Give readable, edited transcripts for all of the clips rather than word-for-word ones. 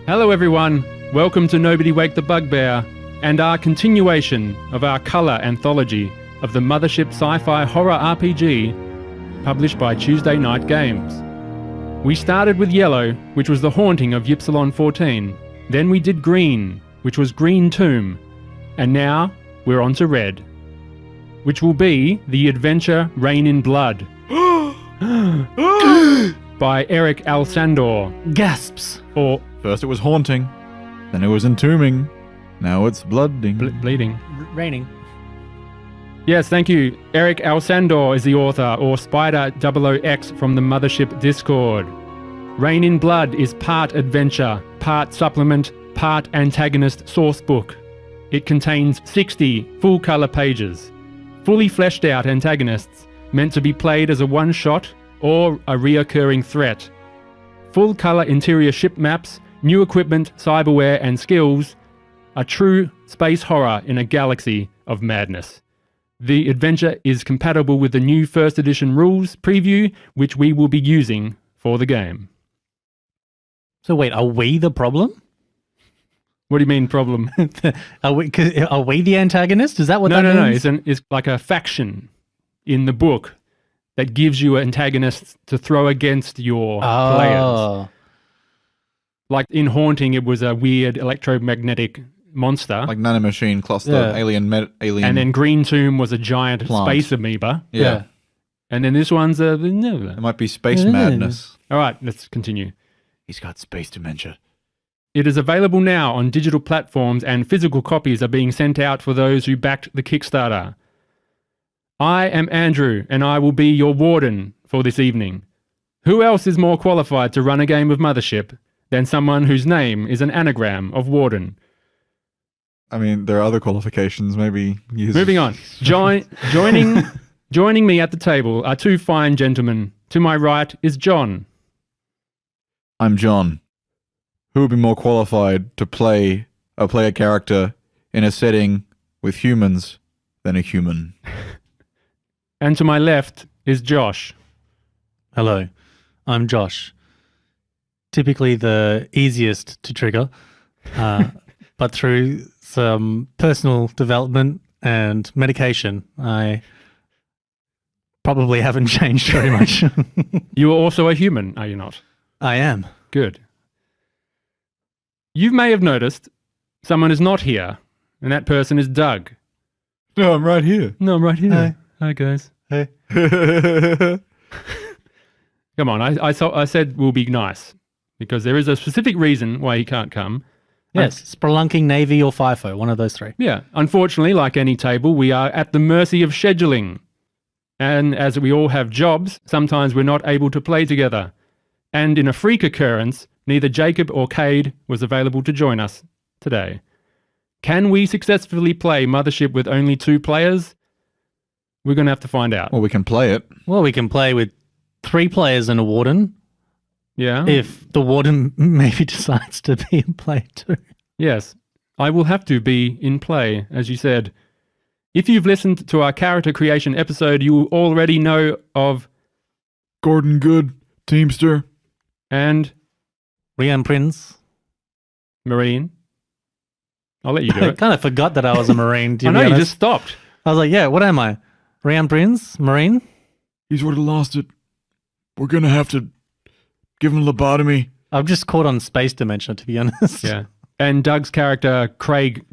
Hello everyone, welcome to Nobody Wake the Bugbear and our continuation of our colour anthology of the Mothership sci-fi horror RPG published by Tuesday Night Games. We started with yellow, which was The Haunting of Ypsilon 14, then we did green, which was Green Tomb, and now we're on to red, which will be the adventure Rane in Blood by Eric Alsandor. Gasps! Or First it was haunting, then it was entombing, now it's blooding. bleeding. Raining. Yes, thank you. Eric Alsandor is the author, or Spider 00X from the Mothership Discord. Rane in Blood is part adventure, part supplement, part antagonist sourcebook. It contains 60 full-colour pages, fully fleshed out antagonists meant to be played as a one-shot or a reoccurring threat. Full-colour interior ship maps, new equipment, cyberware and skills. A true space horror in a galaxy of madness. The adventure is compatible with the new first edition rules preview, which we will be using for the game. So wait, are we the problem? What do you mean problem? Are we the antagonist? Is that what No. means? It's like a faction in the book that gives you antagonists to throw against your players. Like in Haunting, it was a weird electromagnetic monster. Like nanomachine cluster, alien. And then Green Tomb was a giant Plant. space amoeba. Yeah. And then this one's a... It might be space madness. All right, let's continue. He's got space dementia. It is available now on digital platforms and physical copies are being sent out for those who backed the Kickstarter. I am Andrew and I will be your warden for this evening. Who else is more qualified to run a game of Mothership than someone whose name is an anagram of warden? I mean, there are other qualifications, maybe. Moving on. Joining me at the table are two fine gentlemen. To my right is John. I'm John. Who would be more qualified to play a character in a setting with humans than a human? And to my left is Josh. Hello, I'm Josh. Typically the easiest to trigger, but through some personal development and medication, I probably haven't changed very much. You are also a human, are you not? I am. Good. You may have noticed someone is not here, and that person is Doug. No, I'm right here. No, I'm right here. Hi. Hi, guys. Hey. Come on, I said we'll be nice, because there is a specific reason why he can't come. Yes, Spelunking, Navy or FIFO, one of those three. Yeah, unfortunately, like any table, we are at the mercy of scheduling. And as we all have jobs, sometimes we're not able to play together. And in a freak occurrence, neither Jacob or Cade was available to join us today. Can we successfully play Mothership with only 2 players? We're going to have to find out. Well, we can play it. Well, we can play with 3 players and a warden. Yeah? If the warden maybe decides to be in play too. Yes. I will have to be in play, as you said. If you've listened to our character creation episode, you already know of Gordon Good, Teamster. And Rian Prince. Marine. I'll let you do I it. kind of forgot that I was a Marine. I know, you just stopped. I was like, yeah, what am I? Rian Prince? Marine? He's would have lost it. We're going to have to give him lobotomy. I'm just caught on space dementia, to be honest. Yeah. And Doug's character,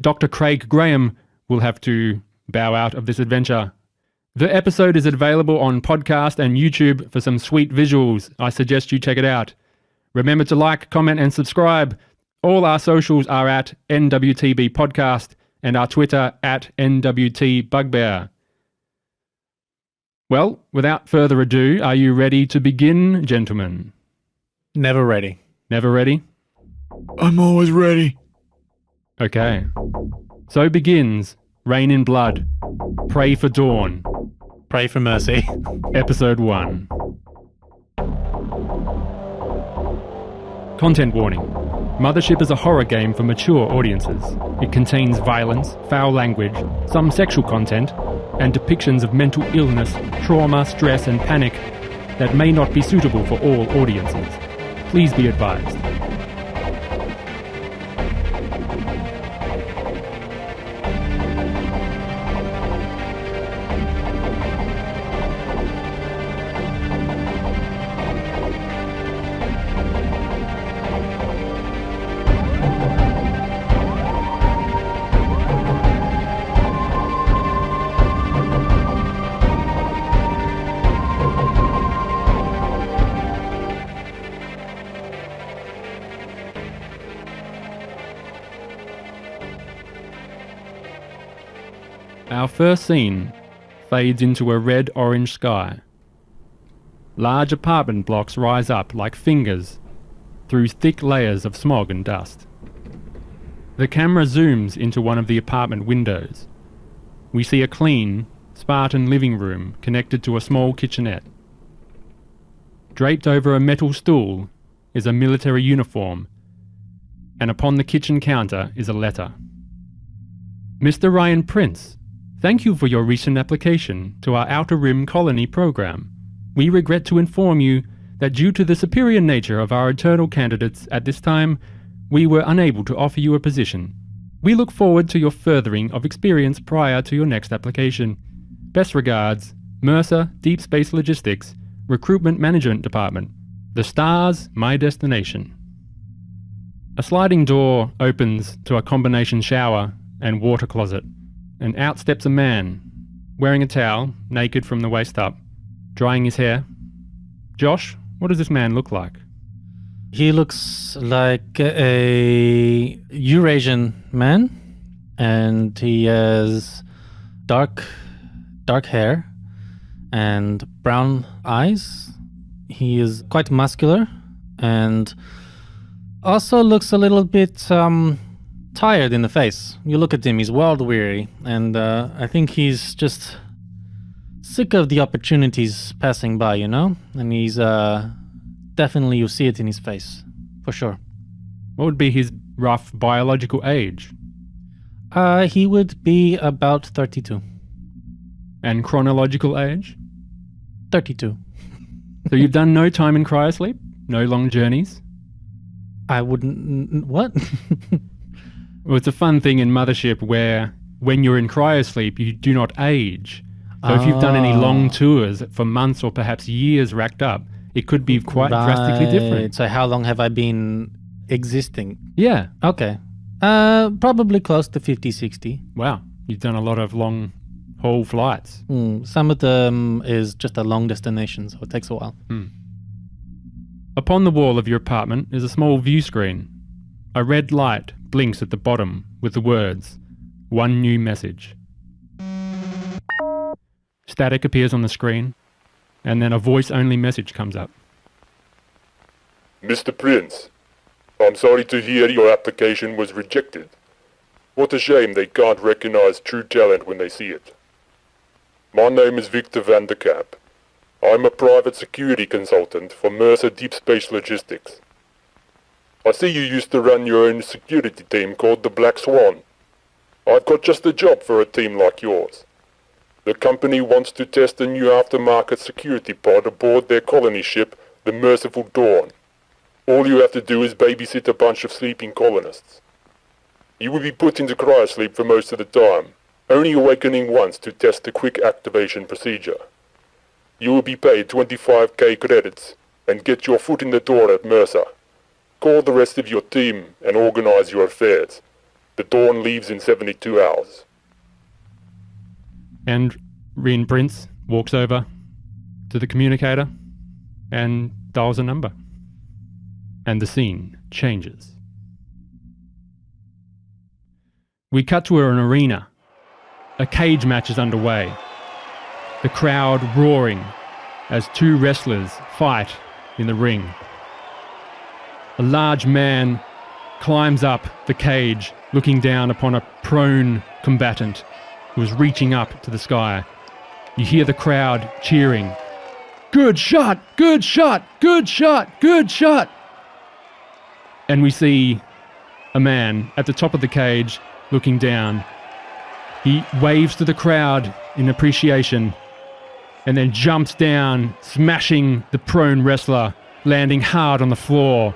Dr. Craig Graham, will have to bow out of this adventure. The episode is available on podcast and YouTube for some sweet visuals. I suggest you check it out. Remember to like, comment and subscribe. All our socials are at NWTBPODCAST and our Twitter at NWTBugbear. Well, without further ado, are you ready to begin, gentlemen? Never ready. Never ready? I'm always ready. Okay. So begins Rane in Blood, Pray for Dawn, Pray for mercy. Episode 1. Content warning. Mothership is a horror game for mature audiences. It contains violence, foul language, some sexual content, and depictions of mental illness, trauma, stress, and panic that may not be suitable for all audiences. Please be advised. Our first scene fades into a red-orange sky. Large apartment blocks rise up like fingers through thick layers of smog and dust. The camera zooms into one of the apartment windows. We see a clean, Spartan living room connected to a small kitchenette. Draped over a metal stool is a military uniform, and upon the kitchen counter is a letter. Mr. Ryan Prince, thank you for your recent application to our Outer Rim Colony program. We regret to inform you that due to the superior nature of our internal candidates at this time, we were unable to offer you a position. We look forward to your furthering of experience prior to your next application. Best regards, Mercer Deep Space Logistics, Recruitment Management Department. The stars, my destination. A sliding door opens to a combination shower and water closet, and out steps a man, wearing a towel, naked from the waist up, drying his hair. Josh, what does this man look like? He looks like a Eurasian man, and he has dark hair and brown eyes. He is quite muscular and also looks a little bit tired in the face. You look at him, he's world weary, and I think he's just sick of the opportunities passing by, you know? And he's definitely, you see it in his face, for sure. What would be his rough biological age? He would be about 32. And chronological age? 32. So you've done no time in cryosleep? No long journeys? I wouldn't... What? Well, it's a fun thing in Mothership where when you're in cryosleep, you do not age. So if you've done any long tours for months or perhaps years racked up, it could be quite drastically different. So how long have I been existing? Yeah. Okay. Probably close to 50, 60. Wow. You've done a lot of long haul flights. Some of them is just a long destination, so it takes a while. Upon the wall of your apartment is a small view screen. A red light blinks at the bottom with the words, "One new message." Static appears on the screen, and then a voice-only message comes up. Mr. Prince, I'm sorry to hear your application was rejected. What a shame they can't recognize true talent when they see it. My name is Victor van der Kamp. I'm a private security consultant for Mercer Deep Space Logistics. I see you used to run your own security team called the Black Swan. I've got just the job for a team like yours. The company wants to test a new aftermarket security pod aboard their colony ship, the Merciful Dawn. All you have to do is babysit a bunch of sleeping colonists. You will be put into cryosleep for most of the time, only awakening once to test the quick activation procedure. You will be paid 25k credits and get your foot in the door at Mercer. Call the rest of your team and organize your affairs. The Dawn leaves in 72 hours. And Rane Prince walks over to the communicator and dials a number. And the scene changes. We cut to an arena. A cage match is underway. The crowd roaring as two wrestlers fight in the ring. A large man climbs up the cage, looking down upon a prone combatant who is reaching up to the sky. You hear the crowd cheering. Good shot! Good shot! Good shot! Good shot! And we see a man at the top of the cage looking down. He waves to the crowd in appreciation and then jumps down, smashing the prone wrestler, landing hard on the floor,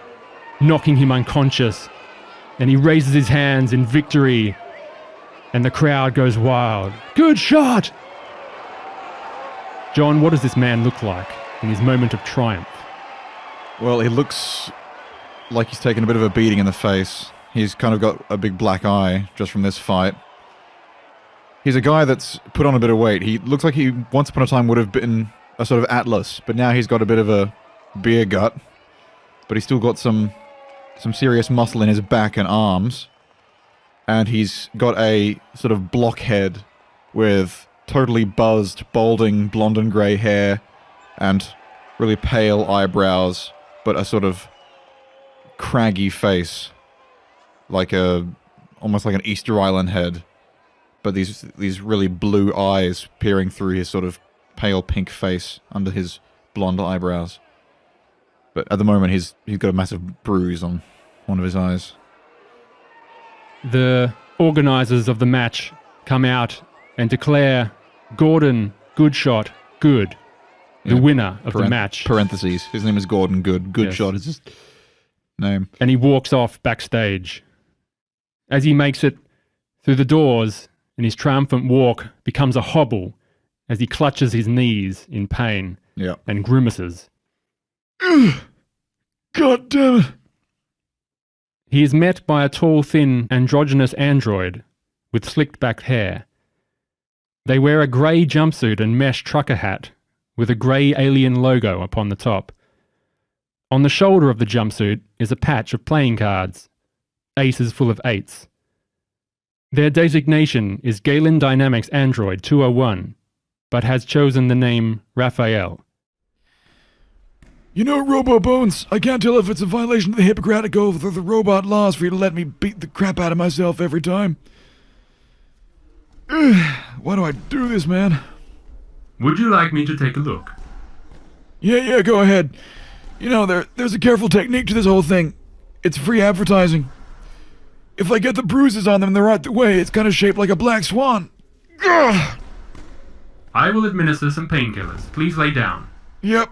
knocking him unconscious. And he raises his hands in victory, and the crowd goes wild. Good shot! John, what does this man look like in his moment of triumph? Well, he looks like he's taken a bit of a beating in the face. He's kind of got a big black eye just from this fight. He's a guy that's put on a bit of weight. He looks like he once upon a time would have been a sort of Atlas, but now he's got a bit of a beer gut. But he's still got some serious muscle in his back and arms. And he's got a sort of blockhead with totally buzzed, balding, blonde and grey hair, and really pale eyebrows, but a sort of craggy face, almost like an Easter Island head, but these really blue eyes peering through his sort of pale pink face under his blonde eyebrows. But at the moment, he's got a massive bruise on one of his eyes. The organisers of the match come out and declare Gordon Goodshot Good, the winner of the match. Parentheses. His name is Gordon Good. Goodshot is his name. And he walks off backstage. As he makes it through the doors, and his triumphant walk becomes a hobble as he clutches his knees in pain and grimaces. God damn it. He is met by a tall, thin, androgynous android with slicked back hair. They wear a grey jumpsuit and mesh trucker hat with a grey alien logo upon the top. On the shoulder of the jumpsuit is a patch of playing cards, aces full of eights. Their designation is Galen Dynamics Android 201, but has chosen the name Raphael. You know, Robo Bones, I can't tell if it's a violation of the Hippocratic Oath or the robot laws for you to let me beat the crap out of myself every time. Why do I do this, man? Would you like me to take a look? Yeah, go ahead. You know, there's a careful technique to this whole thing. It's free advertising. If I get the bruises on them the right way, it's kind of shaped like a black swan. Ugh. I will administer some painkillers. Please lay down. Yep.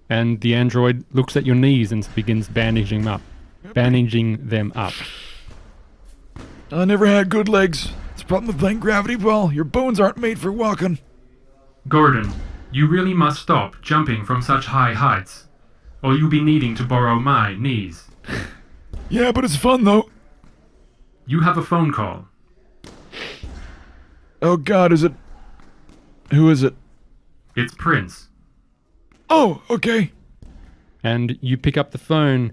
And the android looks at your knees and begins bandaging them up. I never had good legs. It's a problem with playing gravity ball. Your bones aren't made for walking. Gordon, you really must stop jumping from such high heights, or you'll be needing to borrow my knees. Yeah, but it's fun, though. You have a phone call. Oh, God, is it... Who is it? It's Prince. Oh, okay. And you pick up the phone,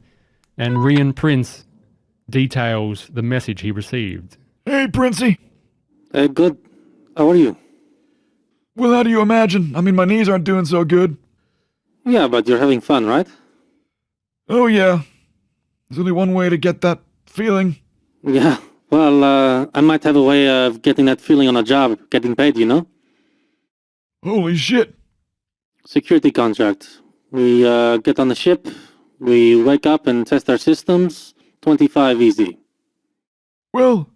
and Rane Prince details the message he received. Hey, Princey. Good. How are you? Well, how do you imagine? I mean, my knees aren't doing so good. Yeah, but you're having fun, right? Oh, yeah. There's only one way to get that feeling. Yeah. Well, I might have a way of getting that feeling on a job, getting paid, you know? Holy shit. Security contract. We get on the ship, we wake up and test our systems. 25 easy. Well,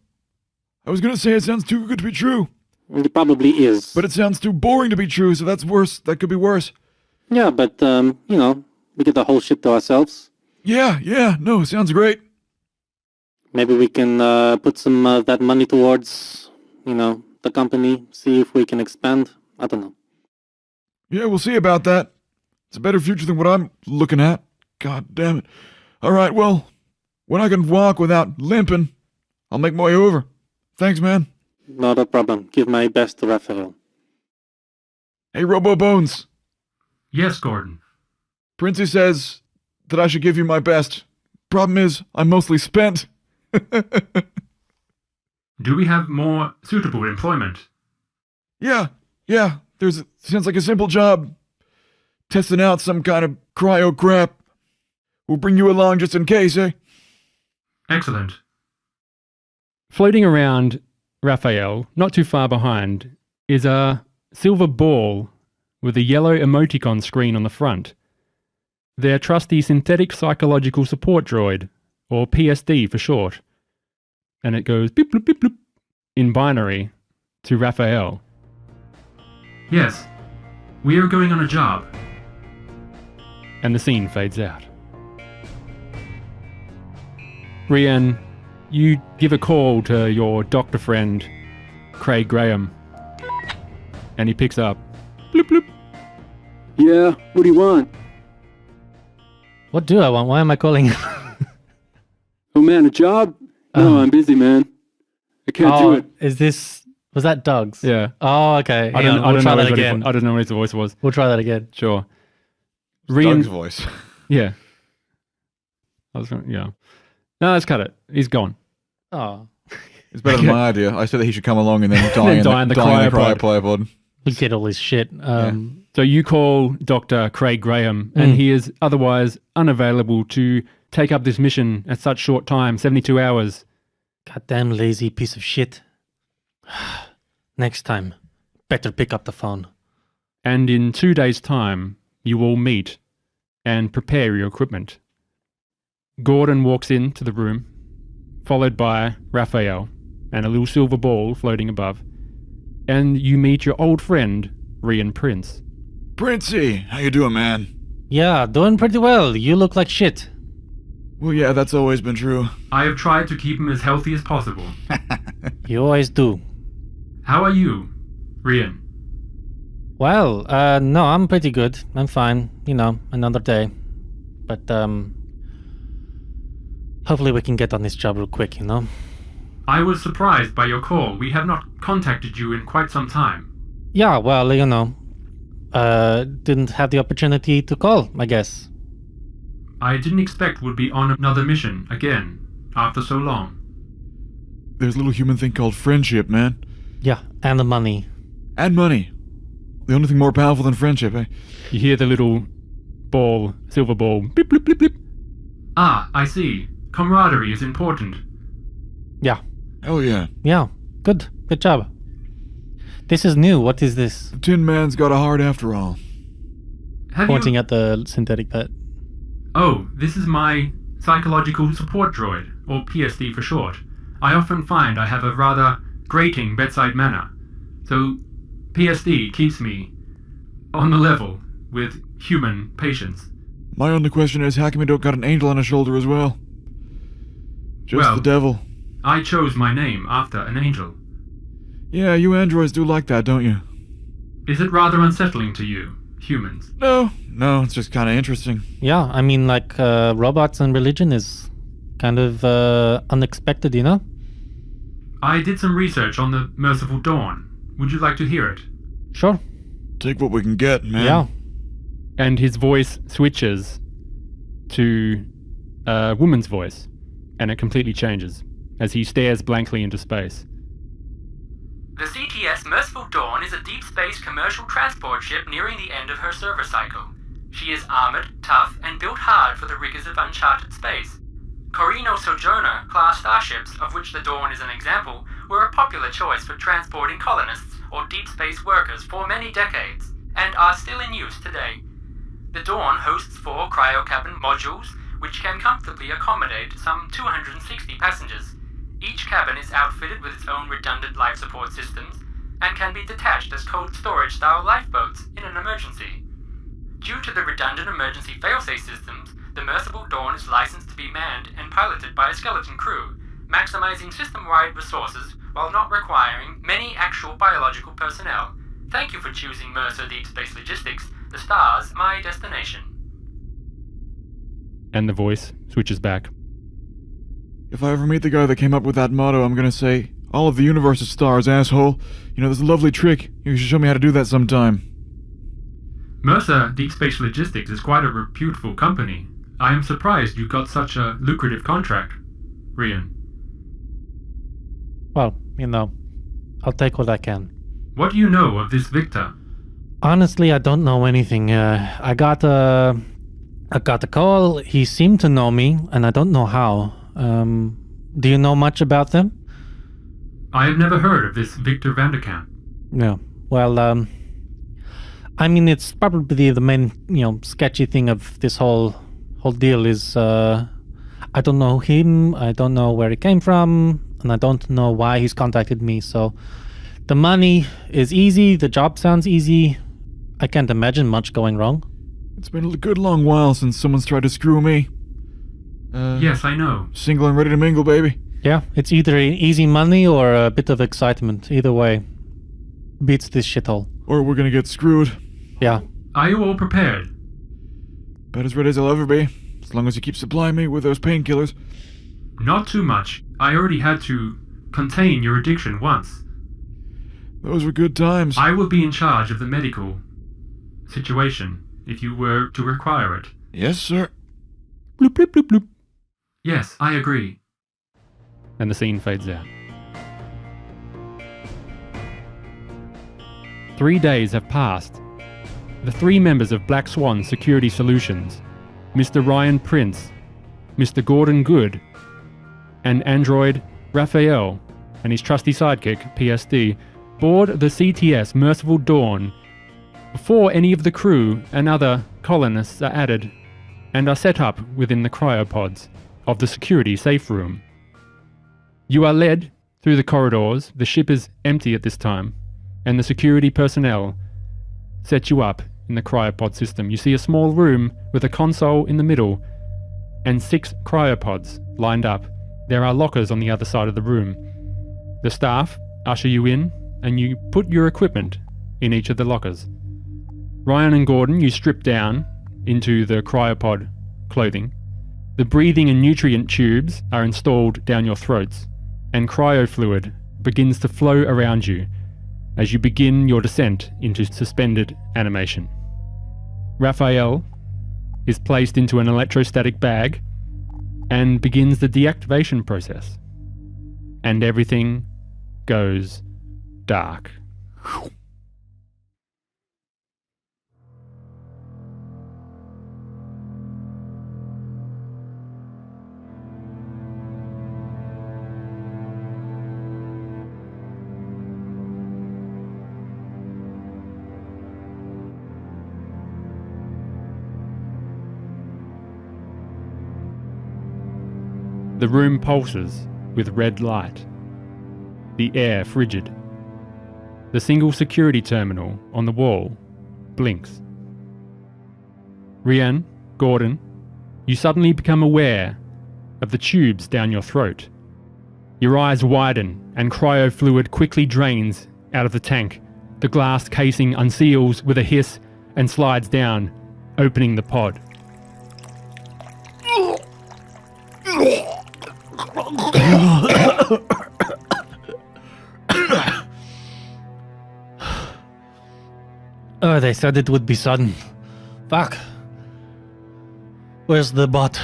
I was gonna say it sounds too good to be true. It probably is. But it sounds too boring to be true, so that's worse. That could be worse. Yeah, but, you know, we get the whole ship to ourselves. Yeah, no, sounds great. Maybe we can put some of that money towards, you know, the company, see if we can expand. I don't know. Yeah, we'll see about that. It's a better future than what I'm looking at. God damn it. All right, well, when I can walk without limping, I'll make my way over. Thanks, man. Not a problem. Give my best to Raphael. Hey, Robo Bones. Yes, Gordon. Princey says that I should give you my best. Problem is, I'm mostly spent. Do we have more suitable employment? Yeah. Sounds like a simple job. Testing out some kind of cryo crap. We'll bring you along just in case, eh? Excellent. Floating around Raphael, not too far behind, is a silver ball with a yellow emoticon screen on the front. Their trusty synthetic psychological support droid, or PSD for short. And it goes beep bloop beep bloop in binary to Raphael. Yes, we are going on a job. And the scene fades out. Rane, you give a call to your doctor friend, Craig Graham. And he picks up. Bloop bloop. Yeah, what do you want? What do I want? Why am I calling? Oh man, a job? No, I'm busy, man. I can't do it. Was that Doug's? Yeah. Oh, okay. I don't We'll try know that again. I don't know what his voice was. We'll try that again. Sure. Doug's voice. Yeah. Yeah. No, let's cut it. He's gone. Oh. It's better than my idea. I said that he should come along and then die in the cryopod. We get all this shit. So you call Dr. Craig Graham, and he is otherwise unavailable to take up this mission at such short time, 72 hours. Goddamn lazy piece of shit. Next time, better pick up the phone. And in 2 days' time, you all meet and prepare your equipment. Gordon walks into the room, followed by Raphael and a little silver ball floating above. And you meet your old friend, Rane Prince. Princey, how you doing, man? Yeah, doing pretty well. You look like shit. Well, yeah, that's always been true. I have tried to keep him as healthy as possible. You always do. How are you, Rane? Well, no, I'm pretty good. I'm fine. You know, another day. But, hopefully we can get on this job real quick, you know? I was surprised by your call. We have not contacted you in quite some time. Yeah, well, you know, didn't have the opportunity to call, I guess. I didn't expect we'd be on another mission again, after so long. There's a little human thing called friendship, man. Yeah, and the money. And money. The only thing more powerful than friendship, eh? You hear the little ball, silver ball, blip, blip, blip, blip. Ah, I see. Camaraderie is important. Yeah. Oh, yeah. Yeah, good job. This is new. What is this? The Tin Man's got a heart after all. Pointing at the synthetic pet. Oh, this is my psychological support droid, or PSD for short. I often find I have a rather grating bedside manner, so PSD keeps me on the level with human patients. My only question is, how come you don't got an angel on his shoulder as well? Just the devil. I chose my name after an angel. Yeah, you androids do like that, don't you? Is it rather unsettling to you, humans? No, it's just kind of interesting. Yeah, I mean, like, robots and religion is kind of unexpected, you know? I did some research on the Merciful Dawn. Would you like to hear it? Sure. Take what we can get, man. Yeah. And his voice switches to a woman's voice, and it completely changes as he stares blankly into space. The CTS Merciful Dawn is a deep space commercial transport ship nearing the end of her service cycle. She is armored, tough, and built hard for the rigors of uncharted space. Corino Sojourner class starships, of which the Dawn is an example, were a popular choice for transporting colonists or deep space workers for many decades, and are still in use today. The Dawn hosts 4 cryocabin modules, which can comfortably accommodate some 260 passengers. Each cabin is outfitted with its own redundant life support systems, and can be detached as cold storage-style lifeboats in an emergency. Due to the redundant emergency failsafe systems, the Merciful Dawn is licensed to be manned and piloted by a skeleton crew, maximizing system-wide resources while not requiring many actual biological personnel. Thank you for choosing Mercer Deep Space Logistics, the stars, my destination. And the voice switches back. If I ever meet the guy that came up with that motto, I'm gonna say, all of the universe is stars, asshole. You know, there's a lovely trick. You should show me how to do that sometime. Mercer Deep Space Logistics is quite a reputable company. I am surprised you got such a lucrative contract, Rane. Well, you know, I'll take what I can. What do you know of this Victor? Honestly, I don't know anything. I got a call. He seemed to know me, and I don't know how. Do you know much about them? I have never heard of this Victor Vanderkamp. Yeah. Well, I mean, it's probably the main, sketchy thing of this whole deal is, I don't know him, I don't know where he came from, and I don't know why he's contacted me, so the money is easy, the job sounds easy. I can't imagine much going wrong. It's been a good long while since someone's tried to screw me. Yes, I know. Single and ready to mingle, baby. Yeah, it's either easy money or a bit of excitement. Either way, beats this shithole. Or we're gonna get screwed. Yeah. Are you all prepared? About as ready as I'll ever be, as long as you keep supplying me with those painkillers. Not too much. I already had to contain your addiction once. Those were good times. I will be in charge of the medical situation if you were to require it. Yes, sir. Bloop, bloop, bloop, bloop. Yes, I agree. And the scene fades out. 3 days have passed. The 3 members of Black Swan Security Solutions, Mr. Ryan Prince, Mr. Gordon Good, and android Raphael and his trusty sidekick, PSD, board the CTS Merciful Dawn before any of the crew and other colonists are added and are set up within the cryopods of the security safe room. You are led through the corridors. The ship is empty at this time, and the security personnel set you up in the cryopod system. You see a small room with a console in the middle and 6 cryopods lined up. There are lockers on the other side of the room. The staff usher you in, and you put your equipment in each of the lockers. Ryan and Gordon, you strip down into the cryopod clothing. The breathing and nutrient tubes are installed down your throats, and cryofluid begins to flow around you as you begin your descent into suspended animation. Raphael is placed into an electrostatic bag and begins the deactivation process. And everything goes dark. The room pulses with red light, the air frigid. The single security terminal on the wall blinks. Ryan, Gordon, you suddenly become aware of the tubes down your throat. Your eyes widen and cryofluid quickly drains out of the tank. The glass casing unseals with a hiss and slides down, opening the pod. Oh, they said it would be sudden. Fuck. Where's the bot?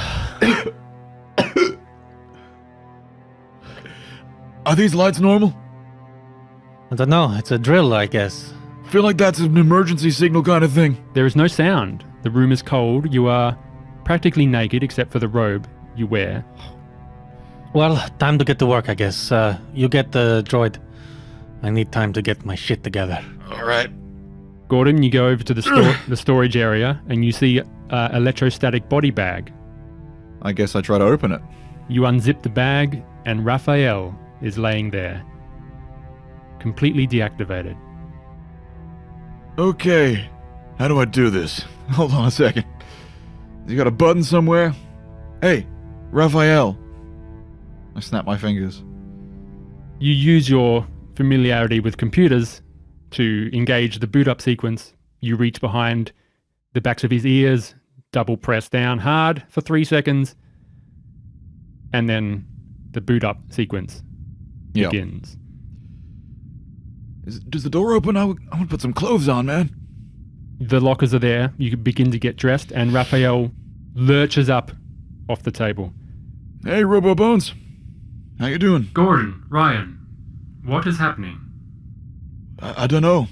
Are these lights normal? I don't know. It's a drill, I guess. Feel like that's an emergency signal kind of thing. There is no sound. The room is cold. You are practically naked except for the robe you wear. Well, time to get to work, I guess. You get the droid. I need time to get my shit together. All right. Gordon, you go over to the storage area and you see an electrostatic body bag. I guess I try to open it. You unzip the bag and Raphael is laying there, completely deactivated. Okay. How do I do this? Hold on a second. You got a button somewhere? Hey, Raphael. I snap my fingers. You use your familiarity with computers to engage the boot up sequence. You reach behind the backs of his ears, double press down hard for 3 seconds, and then the boot up sequence begins. Does the door open? I want to put some clothes on, man. The lockers are there. You begin to get dressed, and Raphael lurches up off the table. Hey, Robo Bones. How you doing? Gordon, Ryan, what is happening? I don't know.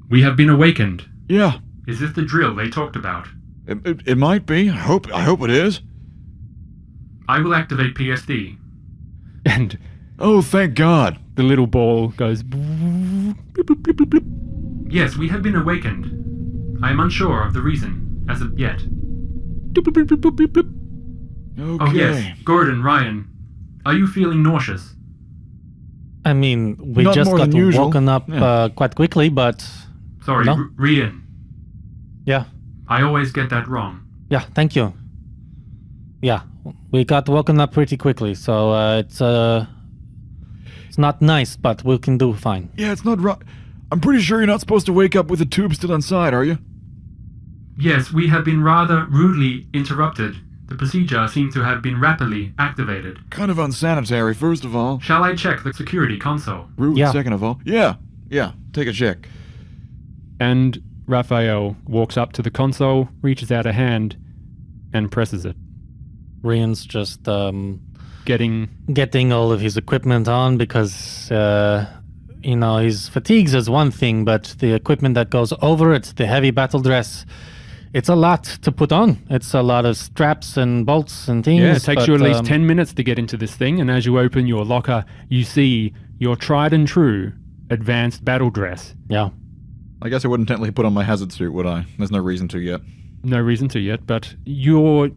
We have been awakened. Yeah. Is this the drill they talked about? It might be. I hope it is. I will activate PSD. And oh, thank God. The little ball goes bloop, bloop, bloop, bloop, bloop. Yes, we have been awakened. I am unsure of the reason as of yet. Bloop, bloop, bloop, bloop, bloop, bloop. Okay. Oh yes, Gordon, Ryan, are you feeling nauseous? I mean, we Not just more got than usual. woken up quite quickly, but... Sorry, No? Ryan. Yeah. I always get that wrong. Yeah, thank you. Yeah, we got woken up pretty quickly, so it's not nice, but we can do fine. Yeah, it's not right. I'm pretty sure you're not supposed to wake up with the tube still inside, are you? Yes, we have been rather rudely interrupted. The procedure seems to have been rapidly activated. Kind of unsanitary, first of all. Shall I check the security console? Rude, Yeah. second of all. Yeah, take a check. And Raphael walks up to the console, reaches out a hand, and presses it. Ryan's just Getting getting all of his equipment on because his fatigues is one thing, but the equipment that goes over it, the heavy battle dress, it's a lot to put on. It's a lot of straps and bolts and things. Yeah, it takes you at least 10 minutes to get into this thing, and as you open your locker, you see your tried and true advanced battle dress. Yeah. I guess I wouldn't technically put on my hazard suit, would I? There's no reason to yet. No reason to yet, but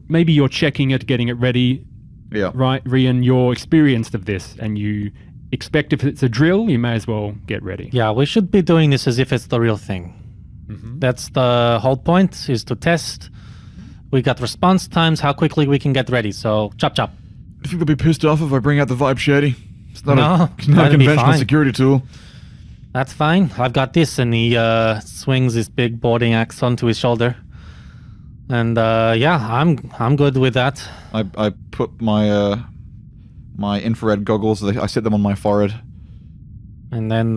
maybe you're checking it, getting it ready. Yeah. Right, Rian, you're experienced of this, and you expect if it's a drill, you may as well get ready. Yeah, we should be doing this as if it's the real thing. Mm-hmm. That's the whole point, is to test. We got response times, how quickly we can get ready, so chop. I think they'll be pissed off if I bring out the Vibe Shetty. It's not a that'd be conventional fine. security tool. That's fine. I've got this, and he swings his big boarding axe onto his shoulder. And I'm good with that. I put my my infrared goggles, I sit them on my forehead. And then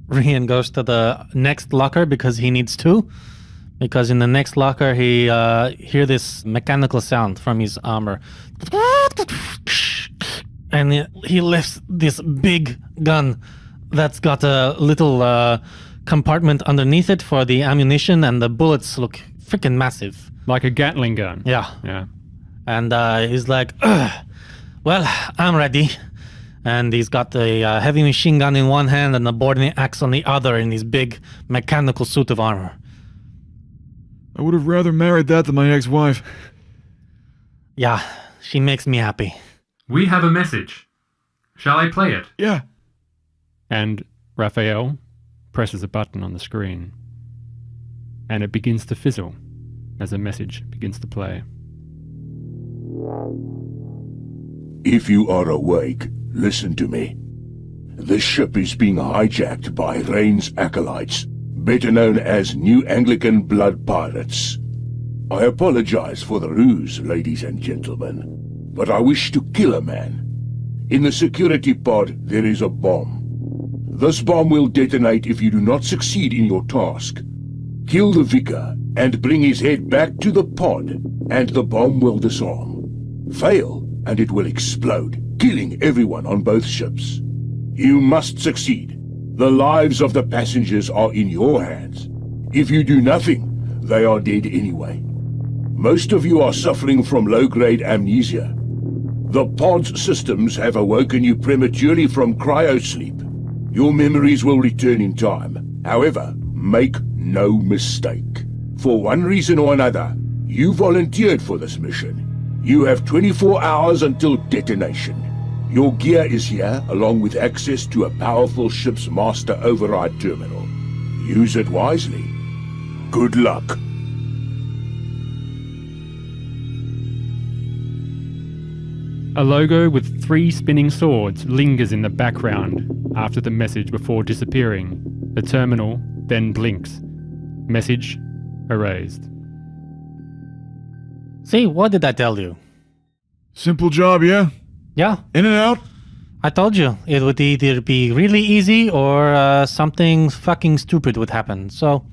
Rian goes to the next locker because he needs to. Because in the next locker, he hear this mechanical sound from his armor. And he lifts this big gun that's got a little compartment underneath it for the ammunition, and the bullets look freaking massive. Like a Gatling gun. Yeah. And he's like, "Ugh, well, I'm ready." And he's got the heavy machine gun in one hand and the boarding axe on the other in his big mechanical suit of armor. I would have rather married that than my ex-wife. Yeah, she makes me happy. We have a message. Shall I play it? Yeah. And Raphael presses a button on the screen. And it begins to fizzle as a message begins to play. If you are awake, listen to me. This ship is being hijacked by Rane's acolytes, better known as New Anglican Blood Pirates. I apologize for the ruse, ladies and gentlemen, but I wish to kill a man. In the security pod, there is a bomb. This bomb will detonate if you do not succeed in your task. Kill the vicar and bring his head back to the pod, and the bomb will disarm. Fail, and it will explode, killing everyone on both ships. You must succeed. The lives of the passengers are in your hands. If you do nothing, they are dead anyway. Most of you are suffering from low-grade amnesia. The pod's systems have awoken you prematurely from cryosleep. Your memories will return in time. However, make no mistake. For one reason or another, you volunteered for this mission. You have 24 hours until detonation. Your gear is here, along with access to a powerful ship's master override terminal. Use it wisely. Good luck. A logo with 3 spinning swords lingers in the background after the message before disappearing. The terminal then blinks. Message erased. See, what did I tell you? Simple job, yeah? Yeah, In and out? I told you. It would either be really easy or something fucking stupid would happen. So,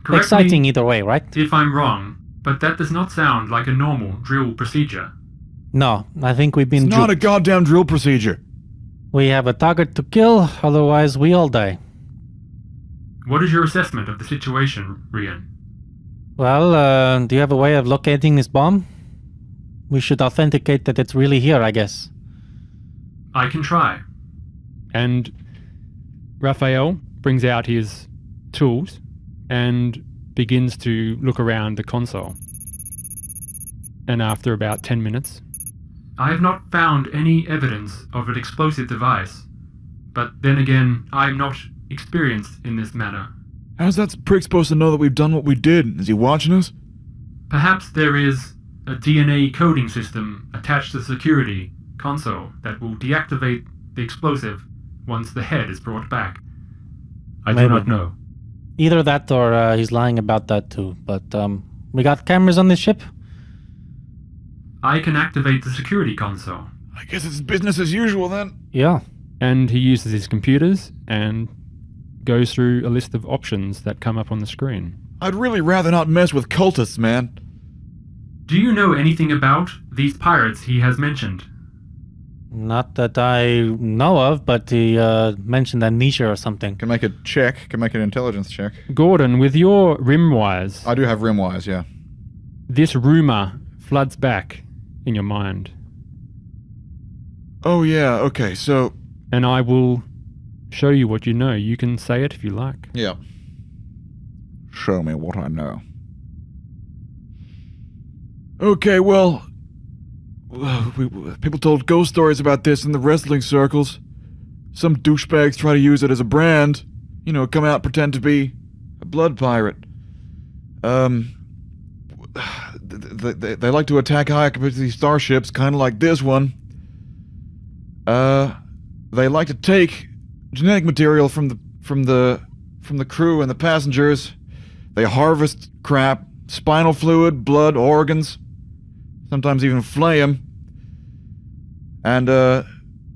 Correct exciting me either way, right? if I'm wrong, but that does not sound like a normal drill procedure. No, I think we've been It's not a duped. goddamn drill procedure. We have a target to kill, otherwise we all die. What is your assessment of the situation, Rian? Well, do you have a way of locating this bomb? We should authenticate that it's really here, I guess. I can try. And Raphael brings out his tools and begins to look around the console. And after about 10 minutes, I have not found any evidence of an explosive device. But then again, I'm not experienced in this matter. How's that prick supposed to know that we've done what we did? Is he watching us? Perhaps there is a DNA coding system attached to the security console that will deactivate the explosive once the head is brought back. I do Maybe. not know. Either that or he's lying about that too. But we got cameras on this ship? I can activate the security console. I guess it's business as usual then. Yeah. And he uses his computers and goes through a list of options that come up on the screen. I'd really rather not mess with cultists, man. Do you know anything about these pirates he has mentioned? Not that I know of, but he mentioned amnesia or something. Can make a check. Can make an intelligence check. Gordon, with your rim wires, I do have rim wires, yeah. this rumor floods back in your mind. Oh, yeah, okay, so... And I will show you what you know. You can say it if you like. Yeah. Show me what I know. Okay, well... people told ghost stories about this in the wrestling circles. Some douchebags try to use it as a brand. You know, come out, pretend to be a blood pirate. They like to attack high-capacity starships, kind of like this one. They like to take genetic material from the crew and the passengers. They harvest crap, spinal fluid, blood, organs, sometimes even flay them. And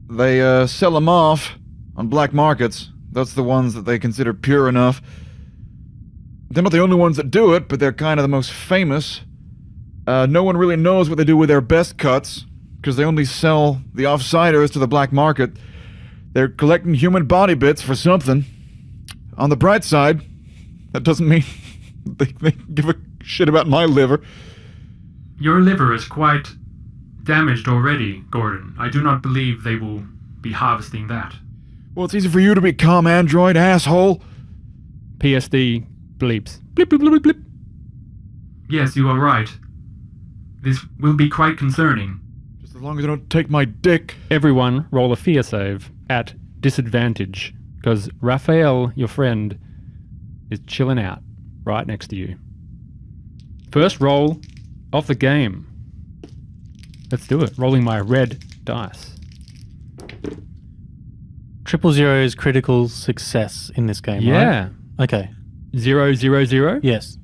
they sell them off on black markets. That's the ones that they consider pure enough. They're not the only ones that do it, but they're kind of the most famous. No one really knows what they do with their best cuts, because they only sell the offsiders to the black market. They're collecting human body bits for something. On the bright side, that doesn't mean they give a shit about my liver. Your liver is quite damaged already, Gordon. I do not believe they will be harvesting that. Well, it's easy for you to be calm, android, asshole. PSD bleeps. Blip, blip, blip, blip. Yes, you are right. This will be quite concerning. Just as long as I don't take my dick. Everyone roll a fear save at disadvantage, because Raphael, your friend, is chilling out right next to you. First roll of the game. Let's do it. Rolling my red dice. 000 is critical success in this game, Yeah. right? Okay. 0, 0, 0. Yes.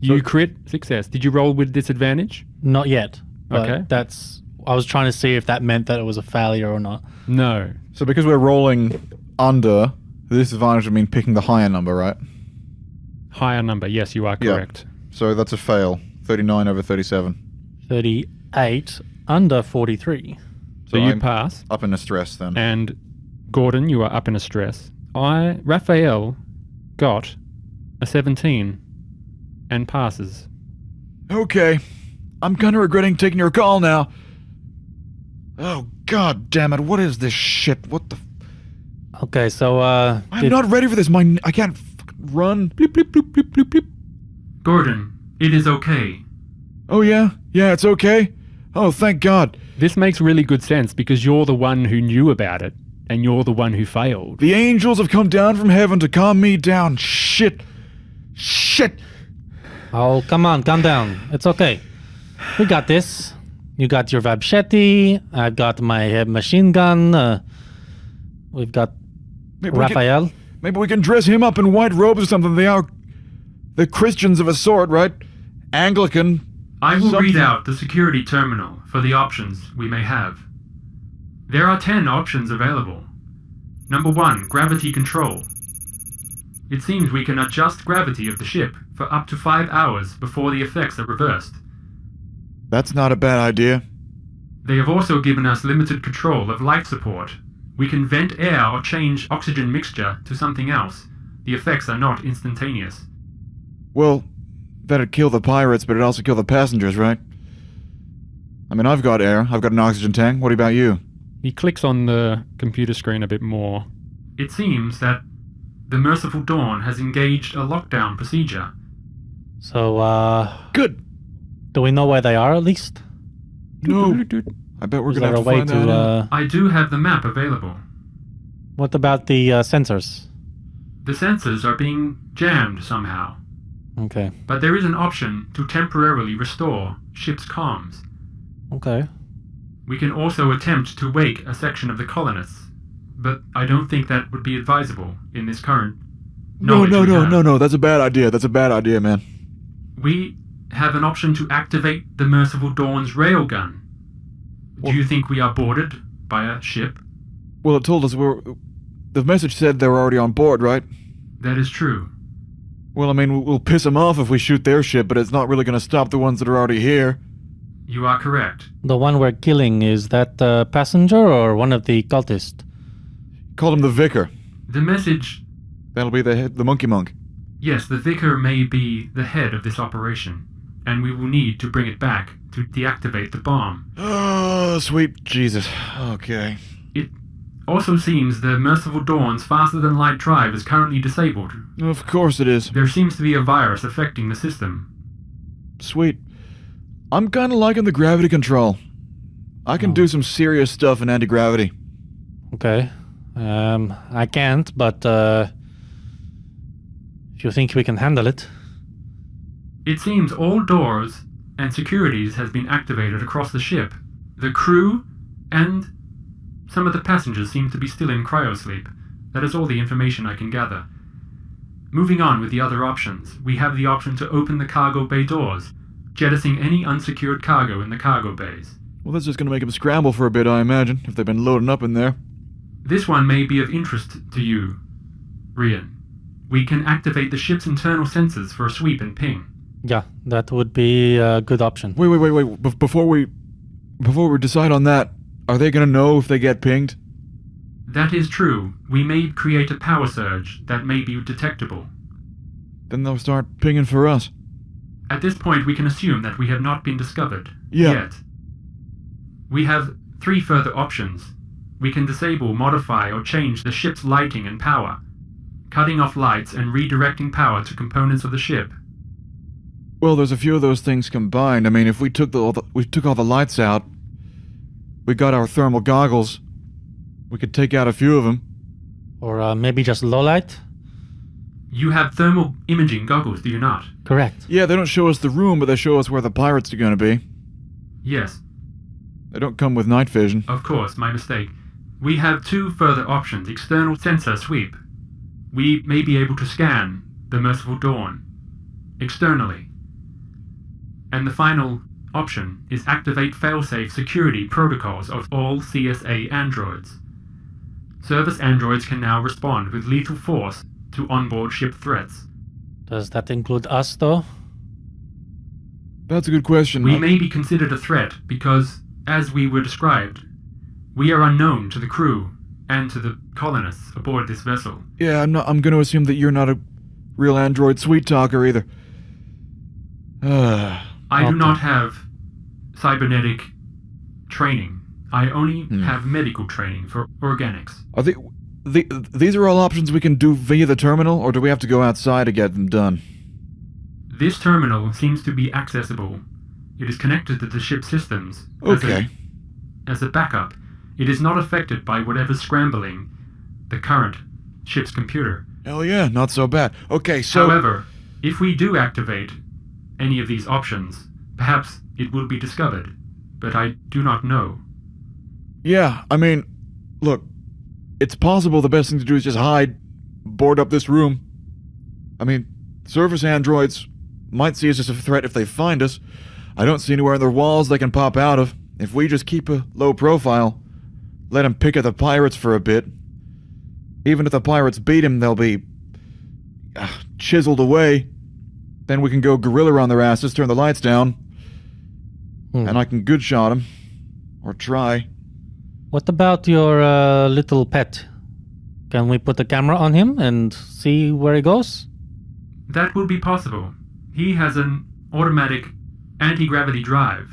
You crit success. Did you roll with disadvantage? Not yet. But Okay. I was trying to see if that meant that it was a failure or not. No. So because we're rolling under, the disadvantage would mean picking the higher number, right? Higher number. Yes, you are Yeah. correct. So that's a fail. 39 over 37. 38 under 43. So you I'm pass. up in a stress then. And Gordon, you are up in a stress. Raphael got a 17 and passes. Okay. I'm kind of regretting taking your call now. Oh, god damn it. What is this shit? What the... Okay, so I'm not ready for this. I can't fucking run. Bleep, bleep, bleep, bleep, bleep, bleep. Gordon, it is okay. Oh, yeah? Yeah, it's okay? Oh, thank God. This makes really good sense because you're the one who knew about it and you're the one who failed. The angels have come down from heaven to calm me down. Shit. Shit. Oh, come on, calm down. It's okay. We got this. You got your Vabchetti. I've got my machine gun. We've got Raphael. Maybe we can dress him up in white robes or something. They're Christians of a sort, right? Anglican. I will something. read out the security terminal for the options we may have. There are 10 options available. Number 1, gravity control. It seems we can adjust gravity of the ship for up to 5 hours before the effects are reversed. That's not a bad idea. They have also given us limited control of life support. We can vent air or change oxygen mixture to something else. The effects are not instantaneous. Well, that'd kill the pirates, but it'd also kill the passengers, right? I mean, I've got air. I've got an oxygen tank. What about you? He clicks on the computer screen a bit more. It seems that the Merciful Dawn has engaged a lockdown procedure. So, Good. do we know where they are at least? No. I bet we're Is gonna there have a to way find that out. to, I do have the map available. what about the sensors? The sensors are being jammed somehow, Okay. but there is an option to temporarily restore ship's comms. Okay. We can also attempt to wake a section of the colonists, but I don't think that would be advisable in this current No, knowledge we have. no. That's a bad idea. That's a bad idea, man. We have an option to activate the Merciful Dawn's railgun. Do you think we are boarded by a ship? Well, it told us the message said they were already on board, right? That is true. Well, I mean, we'll piss them off if we shoot their ship, but it's not really going to stop the ones that are already here. You are correct. The one we're killing, is that the passenger or one of the cultists? Called him the Vicar. The message... That'll be the monkey monk. Yes, the Vicar may be the head of this operation, and we will need to bring it back to deactivate the bomb. Oh, sweet Jesus. Okay. It also seems the Merciful Dawn's faster-than-light drive is currently disabled. Of course it is. There seems to be a virus affecting the system. Sweet. I'm kind of liking the gravity control. I can do some serious stuff in anti-gravity. Okay. I can't, but if you think we can handle it. It seems all doors and securities has been activated across the ship. The crew and some of the passengers seem to be still in cryosleep. That is all the information I can gather. Moving on with the other options, we have the option to open the cargo bay doors, jettisoning any unsecured cargo in the cargo bays. Well, that's just going to make them scramble for a bit, I imagine, if they've been loading up in there. This one may be of interest to you, Rane. We can activate the ship's internal sensors for a sweep and ping. Yeah, that would be a good option. Wait. Before we decide on that, are they going to know if they get pinged? That is true. We may create a power surge that may be detectable. Then they'll start pinging for us. At this point, we can assume that we have not been discovered yet. We have 3 further options. We can disable, modify, or change the ship's lighting and power, cutting off lights and redirecting power to components of the ship. Well, there's a few of those things combined. I mean, if we took all the lights out, we got our thermal goggles, we could take out a few of them. Or maybe just low light? You have thermal imaging goggles, do you not? Correct. Yeah, they don't show us the room, but they show us where the pirates are going to be. Yes. They don't come with night vision. Of course, my mistake. We have 2 further options. External sensor sweep. We may be able to scan the Merciful Dawn externally. And the final option is activate failsafe security protocols of all CSA androids. Service androids can now respond with lethal force to onboard ship threats. Does that include us, though? That's a good question. We may be considered a threat because, as we were described, we are unknown to the crew and to the colonists aboard this vessel. Yeah, I'm going to assume that you're not a real android sweet talker either. I do not have cybernetic training. I only have medical training for organics. Are these are all options we can do via the terminal, or do we have to go outside to get them done? This terminal seems to be accessible. It is connected to the ship's systems. Okay. As a backup, it is not affected by whatever's scrambling the current ship's computer. Hell yeah, not so bad. Okay, so... However, if we do activate any of these options, perhaps it will be discovered, but I do not know. Yeah, I mean, look, it's possible the best thing to do is just hide, board up this room. I mean, surface androids might see us as a threat if they find us. I don't see anywhere in their walls they can pop out of. If we just keep a low profile, let them pick at the pirates for a bit. Even if the pirates beat him, they'll be chiseled away. Then we can go gorilla on their asses, turn the lights down, and I can good shot him. Or try. What about your little pet? Can we put a camera on him and see where he goes? That will be possible. He has an automatic anti-gravity drive.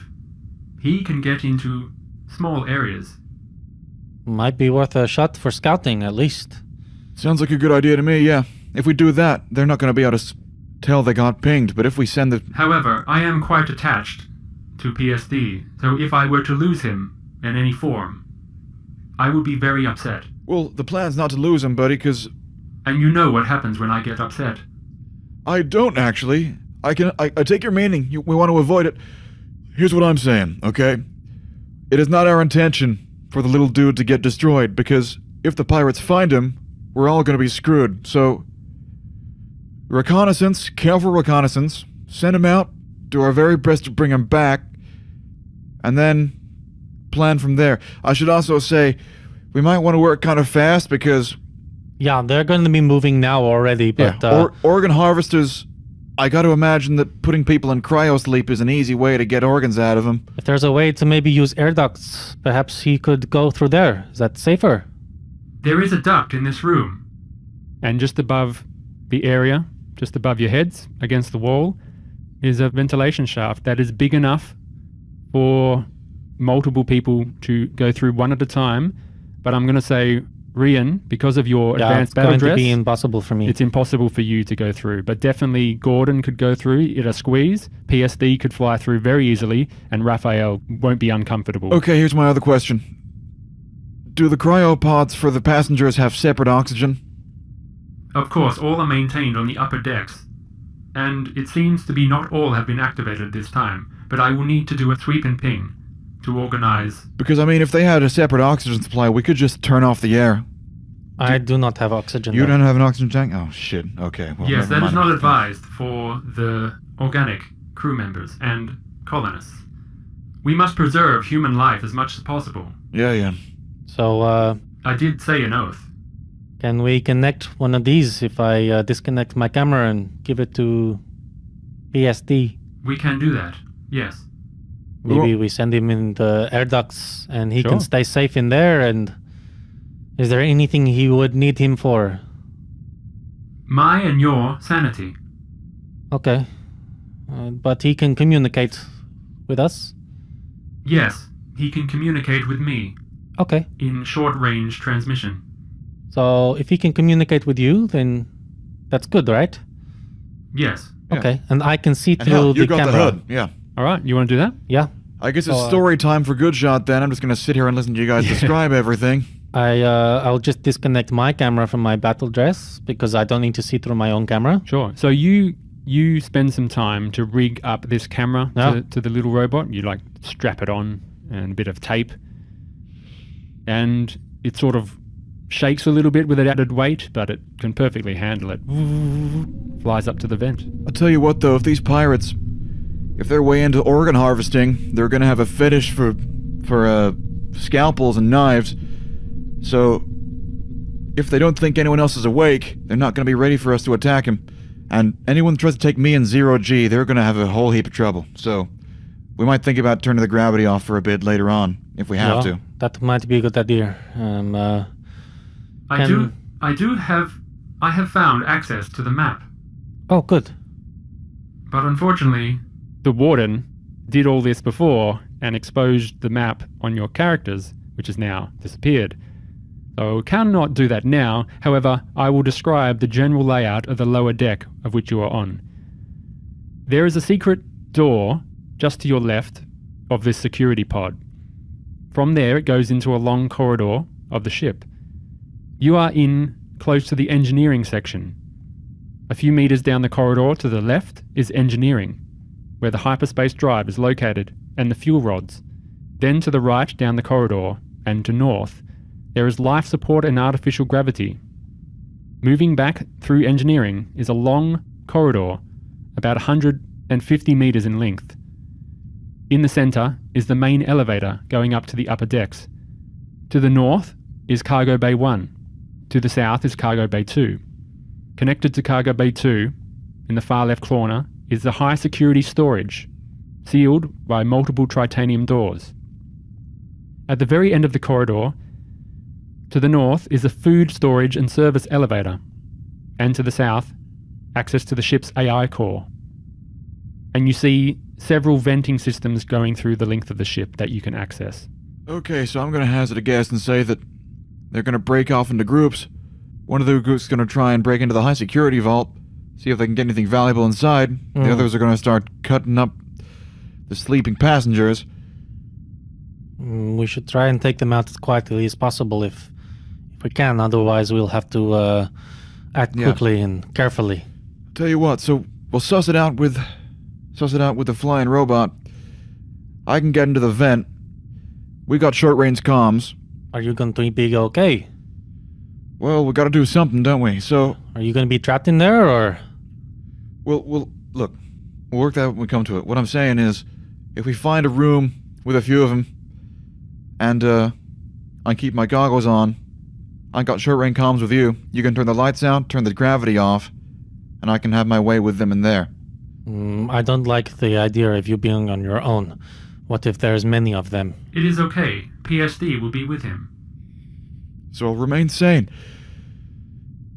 He can get into small areas. Might be worth a shot for scouting, at least. Sounds like a good idea to me, yeah. If we do that, they're not going to be able to tell they got pinged, but if we send the... However, I am quite attached to PSD, so if I were to lose him in any form, I would be very upset. Well, the plan's not to lose him, buddy, because... And you know what happens when I get upset. I don't, actually. I take your meaning. We want to avoid it. Here's what I'm saying, okay? It is not our intention for the little dude to get destroyed, because if the pirates find him, we're all going to be screwed. So, reconnaissance, careful reconnaissance, send him out, do our very best to bring him back, and then plan from there. I should also say, we might want to work kind of fast, because... Yeah, they're going to be moving now already, but... organ harvesters I got to imagine that putting people in cryosleep is an easy way to get organs out of them. If there's a way to maybe use air ducts, perhaps he could go through there. Is that safer? There is a duct in this room. And just above the area, just above your heads, against the wall, is a ventilation shaft that is big enough for multiple people to go through one at a time. But I'm going to say, Rane, because of your advanced battle it's dress, going to be impossible for me. it's impossible for you to go through. But definitely Gordon could go through at a squeeze, PSD could fly through very easily, and Raphael won't be uncomfortable. Okay, here's my other question. Do the cryopods for the passengers have separate oxygen? Of course, all are maintained on the upper decks. And it seems to be not all have been activated this time, but I will need to do a sweep and ping to organize. Because, I mean, if they had a separate oxygen supply, we could just turn off the air. I do not have oxygen. You though. don't have an oxygen tank? Oh, shit. Okay. Well, Yes, never that is mind. not advised for the organic crew members and colonists. We must preserve human life as much as possible. Yeah. So, I did say an oath. can we connect one of these if I disconnect my camera and give it to PSD? We can do that, yes. Maybe we send him in the air ducts and he Sure. can stay safe in there. And is there anything he would need him for? My and your sanity. Okay. But he can communicate with us? Yes, he can communicate with me Okay. in short-range transmission. So if he can communicate with you, then that's good, right? Yes. Yeah. Okay. And I can see And through hell, the you got camera. the hood. Yeah. All right, you want to do that? Yeah. I guess it's So, story time for Good Shot then. I'm just going to sit here and listen to you guys describe everything. I'll just disconnect my camera from my battle dress because I don't need to see through my own camera. Sure. So you spend some time to rig up this camera Yeah. to the little robot. You like strap it on and a bit of tape. And it sort of shakes a little bit with an added weight, but it can perfectly handle it. Flies up to the vent. I'll tell you what, though, if these pirates, if they're way into organ harvesting, they're going to have a fetish for scalpels and knives. So, if they don't think anyone else is awake, they're not going to be ready for us to attack him. And anyone that tries to take me and 0G, they're going to have a whole heap of trouble. So, we might think about turning the gravity off for a bit later on, if we have Yeah, to. that might be a good idea. I have found access to the map. Oh, good. But unfortunately, the warden did all this before and exposed the map on your characters, which has now disappeared. So we cannot do that now. However, I will describe the general layout of the lower deck of which you are on. There is a secret door just to your left of this security pod. From there, it goes into a long corridor of the ship. You are in close to the engineering section. A few meters down the corridor to the left is engineering, where the hyperspace drive is located, and the fuel rods. Then to the right down the corridor, and to north, there is life support and artificial gravity. Moving back through engineering is a long corridor, about 150 meters in length. In the center is the main elevator going up to the upper decks. To the north is Cargo Bay 1. To the south is Cargo Bay 2. Connected to Cargo Bay 2, in the far left corner, is the high security storage, sealed by multiple titanium doors. At the very end of the corridor, to the north is a food storage and service elevator, and to the south, access to the ship's AI core. And you see several venting systems going through the length of the ship that you can access. Okay, so I'm going to hazard a guess and say that they're going to break off into groups. One of the groups is going to try and break into the high security vault, see if they can get anything valuable inside. The others are going to start cutting up the sleeping passengers. We should try and take them out as quietly as possible if we can. Otherwise, we'll have to act Yeah. quickly and carefully. Tell you what, so we'll suss it out with the flying robot. I can get into the vent. We got short-range comms. Are you going to be okay? Well, we got to do something, don't we? So Are you going to be trapped in there, or? we'll look. We'll work that when we come to it. What I'm saying is, if we find a room with a few of them, and I keep my goggles on, I got short-range comms with you. You can turn the lights out, turn the gravity off, and I can have my way with them in there. I don't like the idea of you being on your own. What if there's many of them? It is okay. PSD will be with him. So I'll remain sane.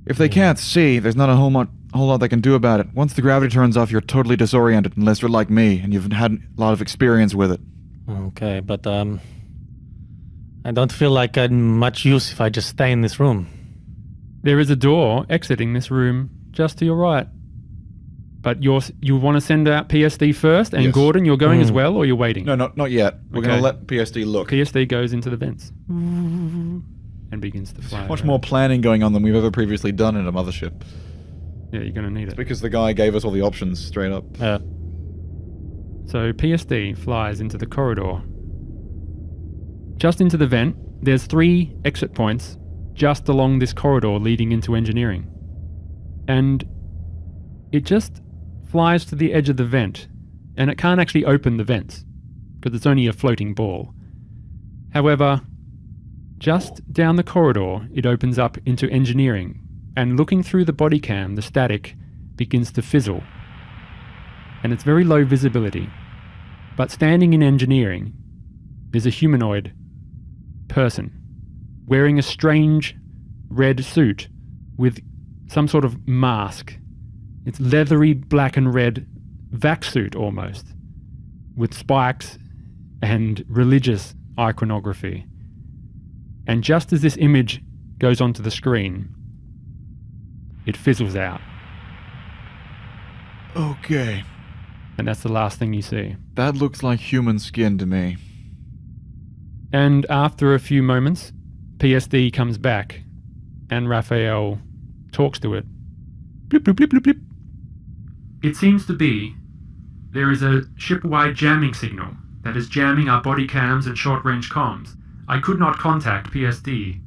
If they can't see, there's not a whole lot they can do about it. Once the gravity turns off, you're totally disoriented, unless you're like me, and you've had a lot of experience with it. Okay, but I don't feel like I'm much use if I just stay in this room. There is a door exiting this room just to your right. But you want to send out PSD first, and Yes. Gordon, you're going as well, or you're waiting? No, not yet. We're Okay. going to let PSD look. PSD goes into the vents and begins to fly. Much around. more planning going on than we've ever previously done in a mothership. Yeah, you're going to need it. Because the guy gave us all the options straight up. So PSD flies into the corridor. Just into the vent, there's 3 exit points just along this corridor leading into engineering. And it just flies to the edge of the vent, and it can't actually open the vents because it's only a floating ball. However, just down the corridor, it opens up into engineering, and looking through the body cam, the static begins to fizzle. And it's very low visibility. But standing in engineering, there's a humanoid person wearing a strange red suit with some sort of mask. It's leathery black and red vac suit almost, with spikes and religious iconography. And just as this image goes onto the screen, it fizzles out. Okay. And that's the last thing you see. That looks like human skin to me. And after a few moments, PSD comes back, and Raphael talks to it. Blip, blip, blip, blip, blip. It seems to be there is a ship-wide jamming signal that is jamming our body cams and short-range comms. I could not contact PSD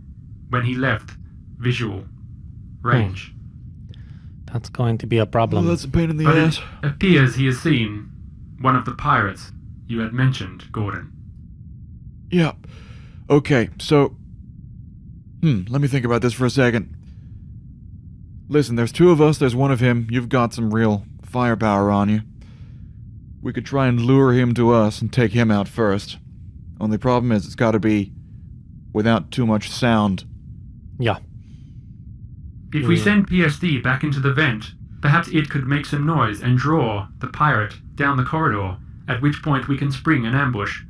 when he left visual range. That's going to be a Oh, problem. that's a pain in the But ass. it appears he has seen one of the pirates you had mentioned, Gordon. Yeah. Okay, so... let me think about this for a second. Listen, there's 2 of us, there's 1 of him. You've got some real firepower on you. We could try and lure him to us and take him out first. Only problem is it's gotta be without too much sound. Yeah. If we send PSD back into the vent, perhaps it could make some noise and draw the pirate down the corridor, at which point we can spring an ambush.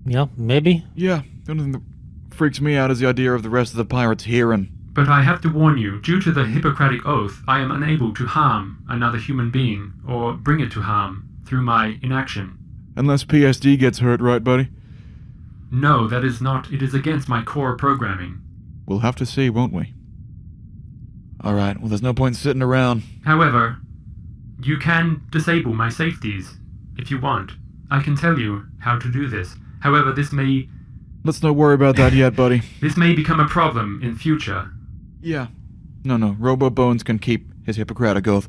Yeah, maybe. Yeah, the only thing that freaks me out is the idea of the rest of the pirates hearing. But I have to warn you, due to the Hippocratic Oath, I am unable to harm another human being, or bring it to harm, through my inaction. Unless PSD gets hurt, right, buddy? No, that is not. It is against my core programming. We'll have to see, won't we? Alright, well there's no point sitting around. However, you can disable my safeties, if you want. I can tell you how to do this. However, this may Let's not worry about that yet, buddy. become a problem in future. Yeah. No, Robo Bones can keep his Hippocratic Oath.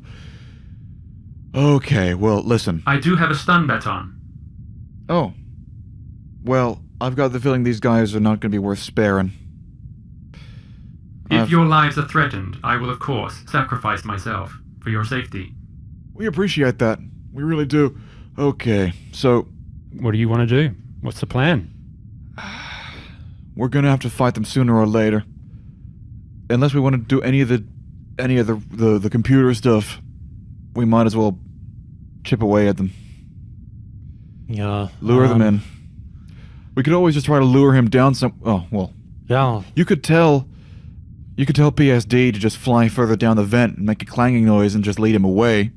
Okay, well, listen. I do have a stun baton. Oh. Well, I've got the feeling these guys are not going to be worth sparing. If your lives are threatened, I will of course sacrifice myself for your safety. We appreciate that. We really do. Okay, so What do you want to do? What's the plan? we're going to have to fight them sooner or later. Unless we want to do any of the computer stuff, we might as well chip away at them. Yeah. Lure them in. We could always just try to lure him down some... Oh, well. Yeah. You could tell PSD to just fly further down the vent and make a clanging noise and just lead him away.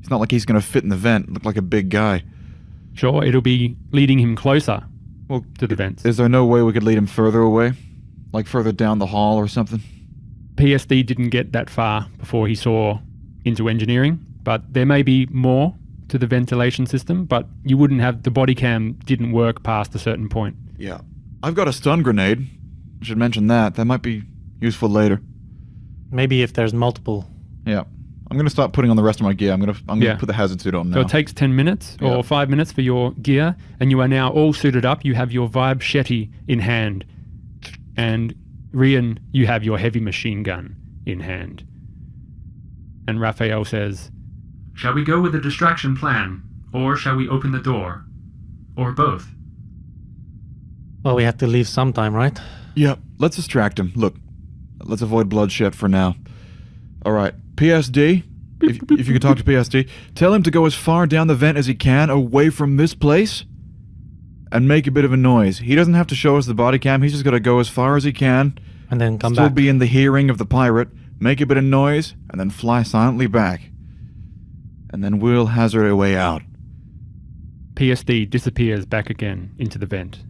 It's not like he's going to fit in the vent, look like a big guy. Sure, it'll be leading him closer to the vents. Is there no way we could lead him further away? Like further down the hall or something? PSD didn't get that far before he saw into engineering, but there may be more to the ventilation system, but you wouldn't have... The body cam didn't work past a certain point. Yeah. I've got a stun grenade. I should mention that. That might be useful later. Maybe if there's multiple. Yeah. I'm going to start putting on the rest of my gear. I'm going to put the hazard suit on now. So it takes 10 minutes or 5 minutes for your gear, and you are now all suited up. You have your Vibe Shetty in hand, and Rian, you have your heavy machine gun in hand. And Raphael says, Shall we go with the distraction plan, or shall we open the door? Or both? Well, we have to leave sometime, right? Yeah, let's distract him. Look, let's avoid bloodshed for now. Alright, PSD, if you could talk to PSD, tell him to go as far down the vent as he can away from this place and make a bit of a noise. He doesn't have to show us the body cam, he's just got to go as far as he can. And then come Still back. be in the hearing of the pirate, make a bit of noise, and then fly silently back. And then we'll hazard a way out. PSD disappears back again into the vent.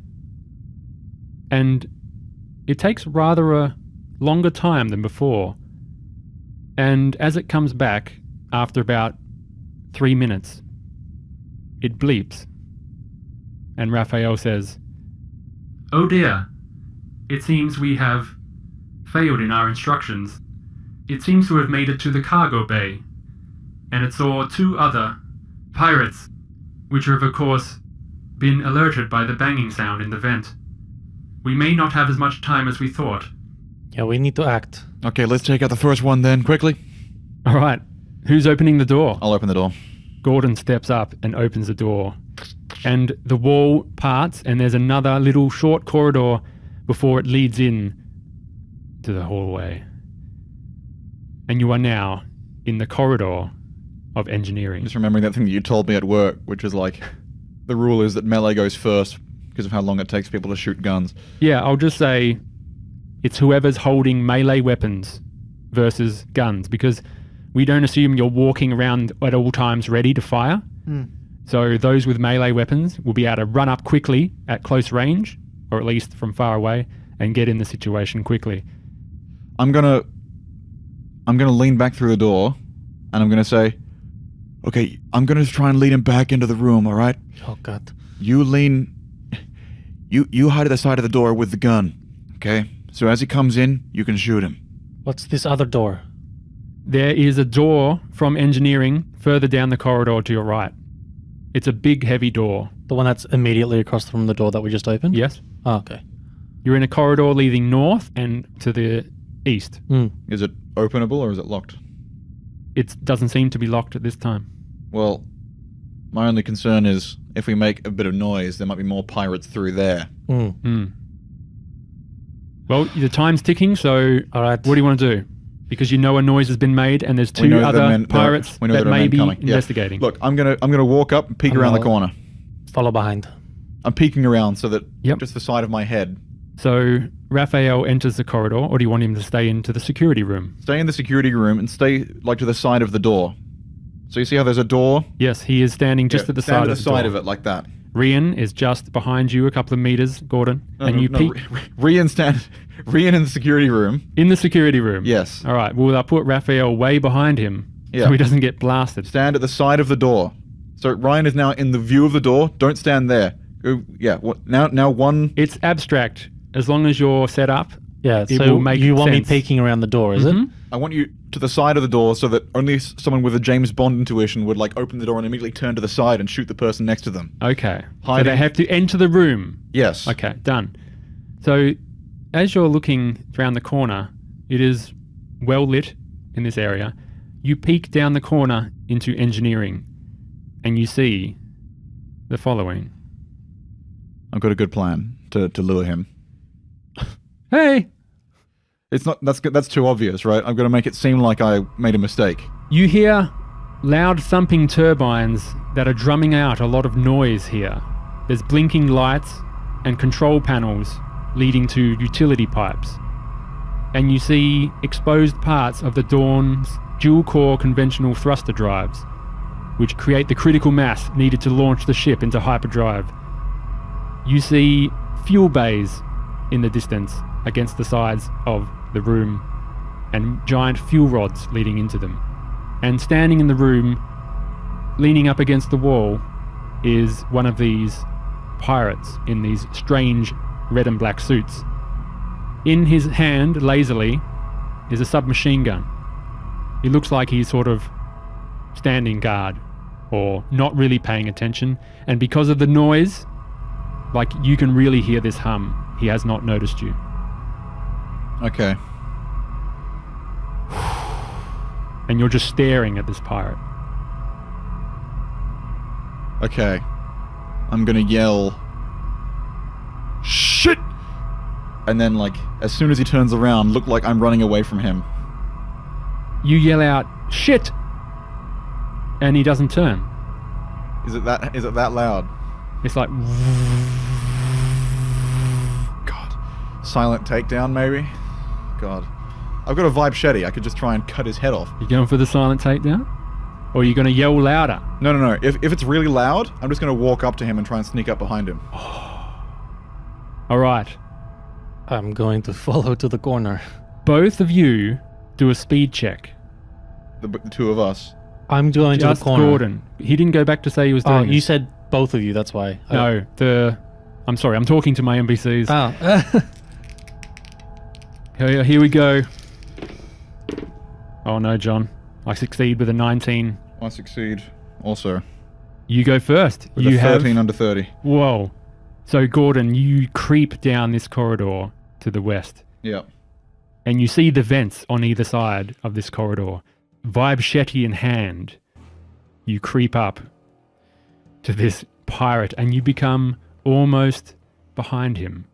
And it takes rather a longer time than before. And as it comes back, after about 3 minutes, it bleeps. And Raphael says, "Oh dear, it seems we have failed in our instructions. It seems to have made it to the cargo bay, and it saw 2 other pirates, which have of course been alerted by the banging sound in the vent. We may not have as much time as we thought." Yeah, we need to act. Okay, let's take out the first one then, quickly. Alright, who's opening the door? I'll open the door. Gordon steps up and opens the door. And the wall parts, and there's another little short corridor before it leads in to the hallway. And you are now in the corridor of engineering. Just remembering that thing that you told me at work, which is like, the rule is that melee goes first because of how long it takes people to shoot guns. Yeah, I'll just say it's whoever's holding melee weapons versus guns, because we don't assume you're walking around at all times ready to fire. So those with melee weapons will be able to run up quickly at close range, or at least from far away, and get in the situation quickly. I'm gonna lean back through the door, and I'm gonna say, okay, I'm gonna try and lead him back into the room, alright? Oh, God. You lean... You hide at the side of the door with the gun, okay? So as he comes in, you can shoot him. What's this other door? There is a door from engineering further down the corridor to your right. It's a big, heavy door. The one that's immediately across from the door that we just opened? Yes? Oh, okay. You're in a corridor leading north and to the east. Is it openable or is it locked? It doesn't seem to be locked at this time. Well, my only concern is if we make a bit of noise, there might be more pirates through there. Well, the time's ticking, so All right. what do you want to do? Because you know a noise has been made and there's We 2 know that other men- pirates we know that there are may men be coming. Yeah. investigating. Look, I'm gonna walk up and peek around the corner. Follow behind. I'm peeking around so that Yep. just the side of my head. So Raphael enters the corridor, or do you want him to stay into the security room? Stay in the security room and stay like to the side of the door. So you see how there's a door? Yes, he is standing just Yeah, at the stand side to of the the side door. of it like that. Rian is just behind you a couple of meters, Gordon, and you peek Rian in the security room. in the security room. Yes. All right. Well, I'll put Raphael way behind him Yeah. so he doesn't get blasted. Stand at the side of the door. So Ryan is now in the view of the door. Don't stand there. Go, yeah. Now one. It's abstract. As long as you're set up, Yeah, it so will make you want me sense. peeking around the door, is it? I want you to the side of the door so that only someone with a James Bond intuition would like open the door and immediately turn to the side and shoot the person next to them. Okay. So Hiding. they have to enter the room. Yes. Okay, done. So as you're looking around the corner, it is well lit in this area. You peek down the corner into engineering and you see the following. I've got a good plan to lure him. Hey! It's not. That's too obvious, right? I'm going to make it seem like I made a mistake. You hear loud thumping turbines that are drumming out a lot of noise here. There's blinking lights and control panels leading to utility pipes. And you see exposed parts of the Dawn's dual-core conventional thruster drives, which create the critical mass needed to launch the ship into hyperdrive. You see fuel bays in the distance against the sides of the room, and giant fuel rods leading into them. And standing in the room, leaning up against the wall, is one of these pirates in these strange red and black suits. In his hand, lazily, is a submachine gun. He looks like he's sort of standing guard, or not really paying attention, and because of the noise, like you can really hear this hum, he has not noticed you. Okay. And you're just staring at this pirate. Okay. I'm gonna yell, shit! And then, like, as soon as he turns around, look like I'm running away from him. You yell out, shit! And he doesn't turn. Is it that loud? It's like... God. Silent takedown, maybe? God. I've got a vibe shetty. I could just try and cut his head off. You going for the silent takedown? Or are you going to yell louder? No. If it's really loud, I'm just going to walk up to him and try and sneak up behind him. All right. I'm going to follow to the corner. Both of you do a speed check. The two of us. I'm going to the Just corner. Gordon. He didn't go back to say he was doing Oh, you this. said both of you, that's why. No, I'm sorry, I'm talking to my NPCs. Oh. Here we go. Oh no, John. I succeed with a 19. I succeed also. You go first. With you a 13 under 30. Whoa. So Gordon, you creep down this corridor to the west. Yeah. And you see the vents on either side of this corridor. Vibe Shetty in hand, you creep up to this pirate and you become almost behind him.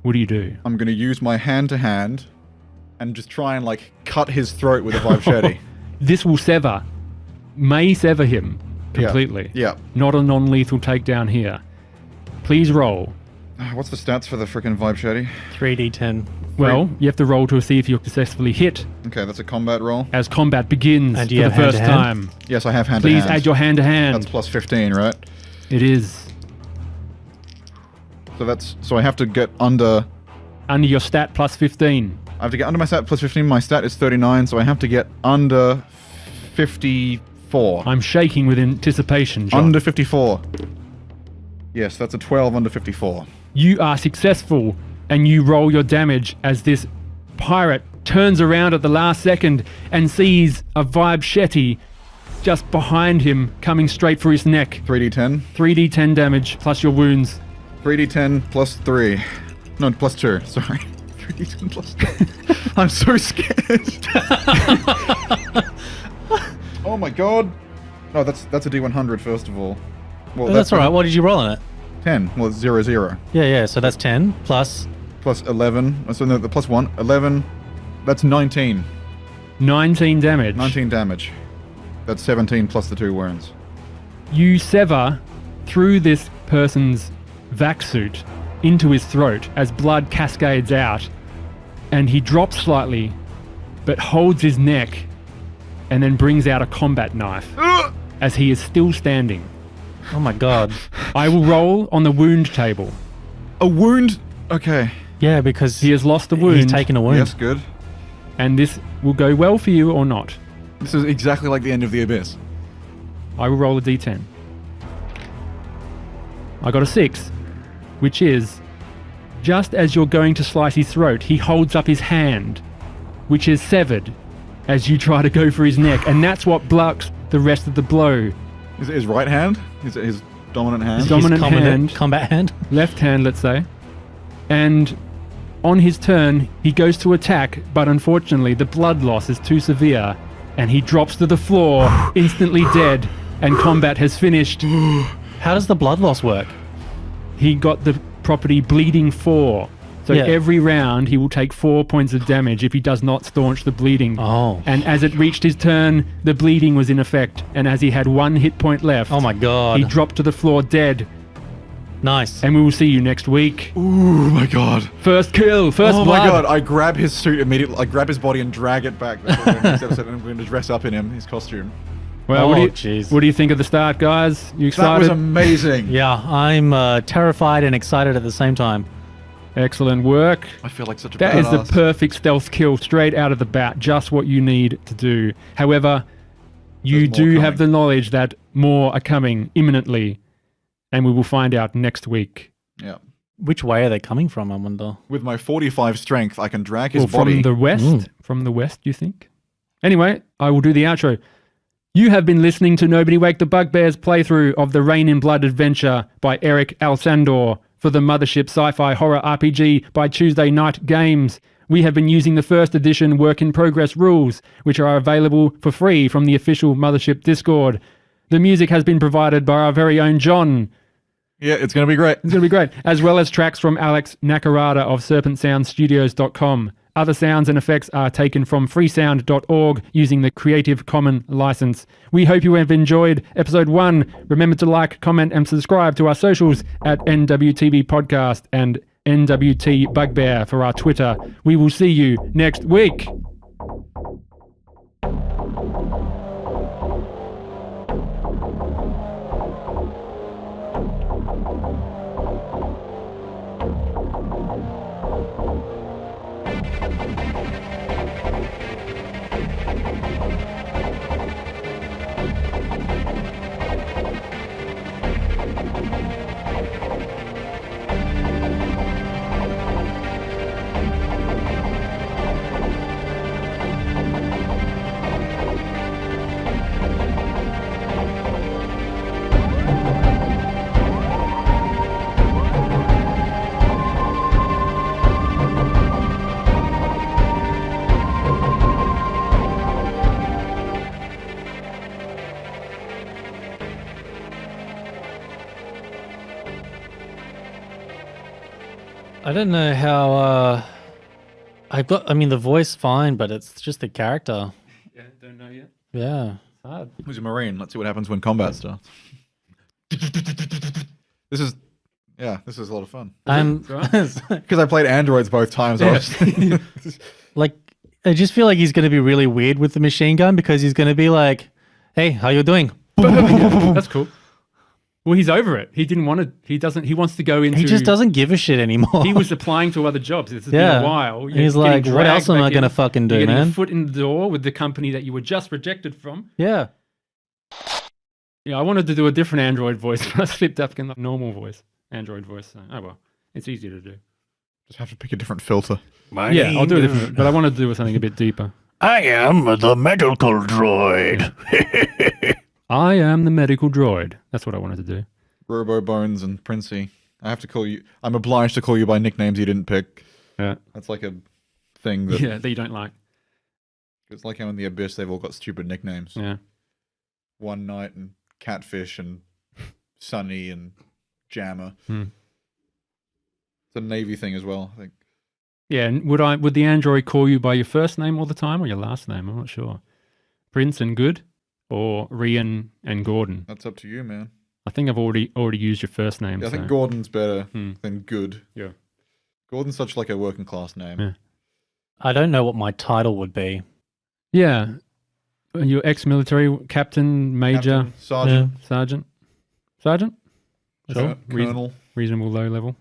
What do you do? I'm going to use my hand-to-hand and just try and, like, cut his throat with a vibe shetty. This will may sever him completely. Yeah. Not a non-lethal takedown here. Please roll. What's the stats for the frickin' vibe shetty? 3d10. Well, you have to roll to see if you're successfully hit Okay, that's a combat roll. as combat begins And for do you the have first hand-to-hand? time. Yes, I have Please hand-to-hand. add your hand to hand. That's plus 15, right? It is So I have to get under... under your stat plus 15. I have to get under my stat plus 15. My stat is 39, so I have to get under 54. I'm shaking with anticipation, John. Under 54. Yes, that's a 12 under 54. You are successful and you roll your damage as this pirate turns around at the last second and sees a Vibe Shetty just behind him coming straight for his neck. 3d10. 3d10 damage plus your wounds. 3d10 plus 3. No, plus 2. Sorry. 3d10 plus 2. I'm so scared. Oh my god. No, that's a d100 first of all. Well, That's alright. What did you roll on it? 10. Well, it's 0, 0. Yeah. So that's 10 plus. Plus 11. So no, the plus 1. 11. That's 19. 19 damage. 19 damage. That's 17 plus the 2 wounds. You sever through this person's vac suit into his throat as blood cascades out, and he drops slightly, but holds his neck and then brings out a combat knife as he is still standing. Oh my god. I will roll on the wound table. A wound? Okay. Yeah, because He has lost a wound, he's taken a wound. Yes, good. and this will go well for you or not. This is exactly like the end of the Abyss. I will roll a d10. I got a 6, which is, just as you're going to slice his throat, he holds up his hand, which is severed, as you try to go for his neck, and that's what blocks the rest of the blow. Is it his right hand? Is it his dominant hand? His dominant hand. Combat hand. Left hand, let's say. And on his turn, he goes to attack, but unfortunately the blood loss is too severe, and he drops to the floor, instantly dead, and combat has finished. How does the blood loss work? He got the property bleeding 4. So Yeah. every round he will take 4 points of damage if he does not staunch the bleeding. Oh. And as it reached his turn, the bleeding was in effect, and as he had 1 hit point left, Oh my god. he dropped to the floor dead. Nice. And we will see you next week. Ooh, my god. First kill, first Oh blood. my god, I grab his suit immediately. I grab his body and drag it back. That's what we're doing next episode, and I'm going to dress up in his costume. Well, Oh, what jeez. do you think of the start, guys? You That excited? was amazing. Yeah, I'm terrified and excited at the same time. Excellent work. I feel like such a That is the badass. perfect stealth kill straight out of the bat, just what you need to do. However, you There's more do have the coming. knowledge that more are coming imminently, and we will find out next week. Yeah. Which way are they coming from, I wonder? With my 45 strength, I can drag his Well, body. from the west? Mm. From the west, you think? Anyway, I will do the outro. You have been listening to Nobody Wake the Bugbears playthrough of the Rane in Blood adventure by Eric Alsandor for the Mothership Sci-Fi Horror RPG by Tuesday Night Games. We have been using the first edition work-in-progress rules, which are available for free from the official Mothership Discord. The music has been provided by our very own John. Yeah, it's going to be great. It's going to be great. As well as tracks from Alex Nakarada of serpentsoundstudios.com. Other sounds and effects are taken from freesound.org using the Creative Commons license. We hope you have enjoyed episode 1. Remember to like, comment, and subscribe to our socials at NWTB Podcast and NWT Bugbear for our Twitter. We will see you next week. I don't know how I mean the voice fine, but it's just the character. Yeah, don't know yet. Yeah. Who's a Marine? Let's see what happens when combat starts. This is a lot of fun. Because I played androids both times. Like, I just feel like he's going to be really weird with the machine gun because he's going to be like, "Hey, how you doing?" That's cool. Well, he's over it. He didn't want to. He wants to go into. He just doesn't give a shit anymore. He was applying to other jobs. It's been a while. And he's like, "What else am I going to fucking do, You're getting man?" a foot in the door with the company that you were just rejected from. Yeah. Yeah, I wanted to do a different Android voice, but I slipped up in the normal voice, Android voice. So, oh well, it's easy to do. Just have to pick a different filter. Yeah, I'll do a different, but I wanted to do something a bit deeper. I am the medical droid. I am the medical droid. That's what I wanted to do. Robo Bones and Princey. I have to call you. I'm obliged to call you by nicknames you didn't pick. Yeah, that's like a thing that. Yeah, that you don't like. It's like how in the Abyss they've all got stupid nicknames. Yeah. One Night and Catfish and Sunny and Jammer. It's a Navy thing as well, I think. Yeah, and would the android call you by your first name all the time or your last name? I'm not sure. Prince and Good, or Rane and Gordon. That's up to you, man. I think I've already used your first name. Yeah, I think Gordon's better than Good. Yeah. Gordon's such like a working class name. Yeah. I don't know what my title would be. Yeah. You're ex-military, captain, major, Captain, sergeant, sergeant. sure. Colonel, reasonable low level.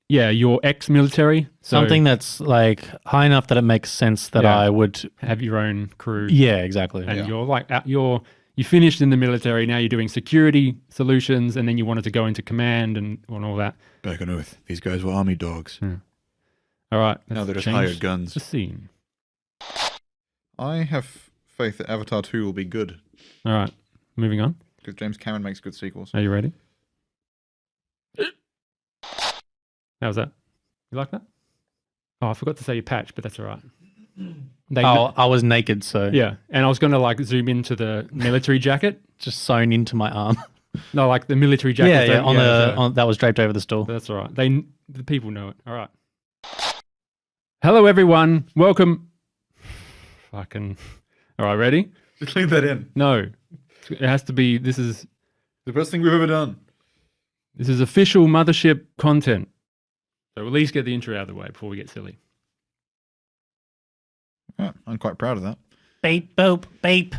Yeah, you're ex-military. So Something that's like high enough that it makes sense that I would have your own crew. Yeah, exactly. And you're like you finished in the military. Now you're doing security solutions, and then you wanted to go into command and all that. Back on Earth, these guys were army dogs. Yeah. All right. Now they're just change hired guns. the scene. I have faith that Avatar 2 will be good. All right. Moving on. Because James Cameron makes good sequels. Are you ready? How's that? You like that? Oh, I forgot to say your patch, but that's all right. I was naked, so yeah, and I was going to like zoom into the military jacket, just sewn into my arm. No, like the military jacket. That was draped over the store. That's all right. The people know it. All right. Hello, everyone. Welcome. Fucking. All right, ready? Just leave that in. No, it has to be. This is the best thing we've ever done. This is official Mothership content. So we'll at least get the intro out of the way before we get silly. Yeah, I'm quite proud of that. Beep, boop, beep.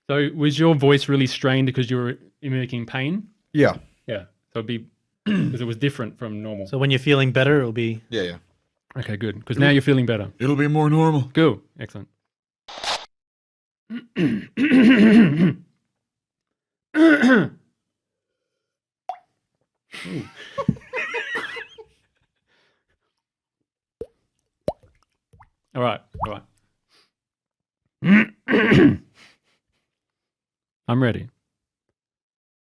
So was your voice really strained because you were mimicking pain? Yeah. Yeah. So it'd be because it was different from normal. So when you're feeling better, it'll be... Yeah. Okay, good. Because now you're feeling better. It'll be more normal. Cool. Excellent. All right. I'm ready.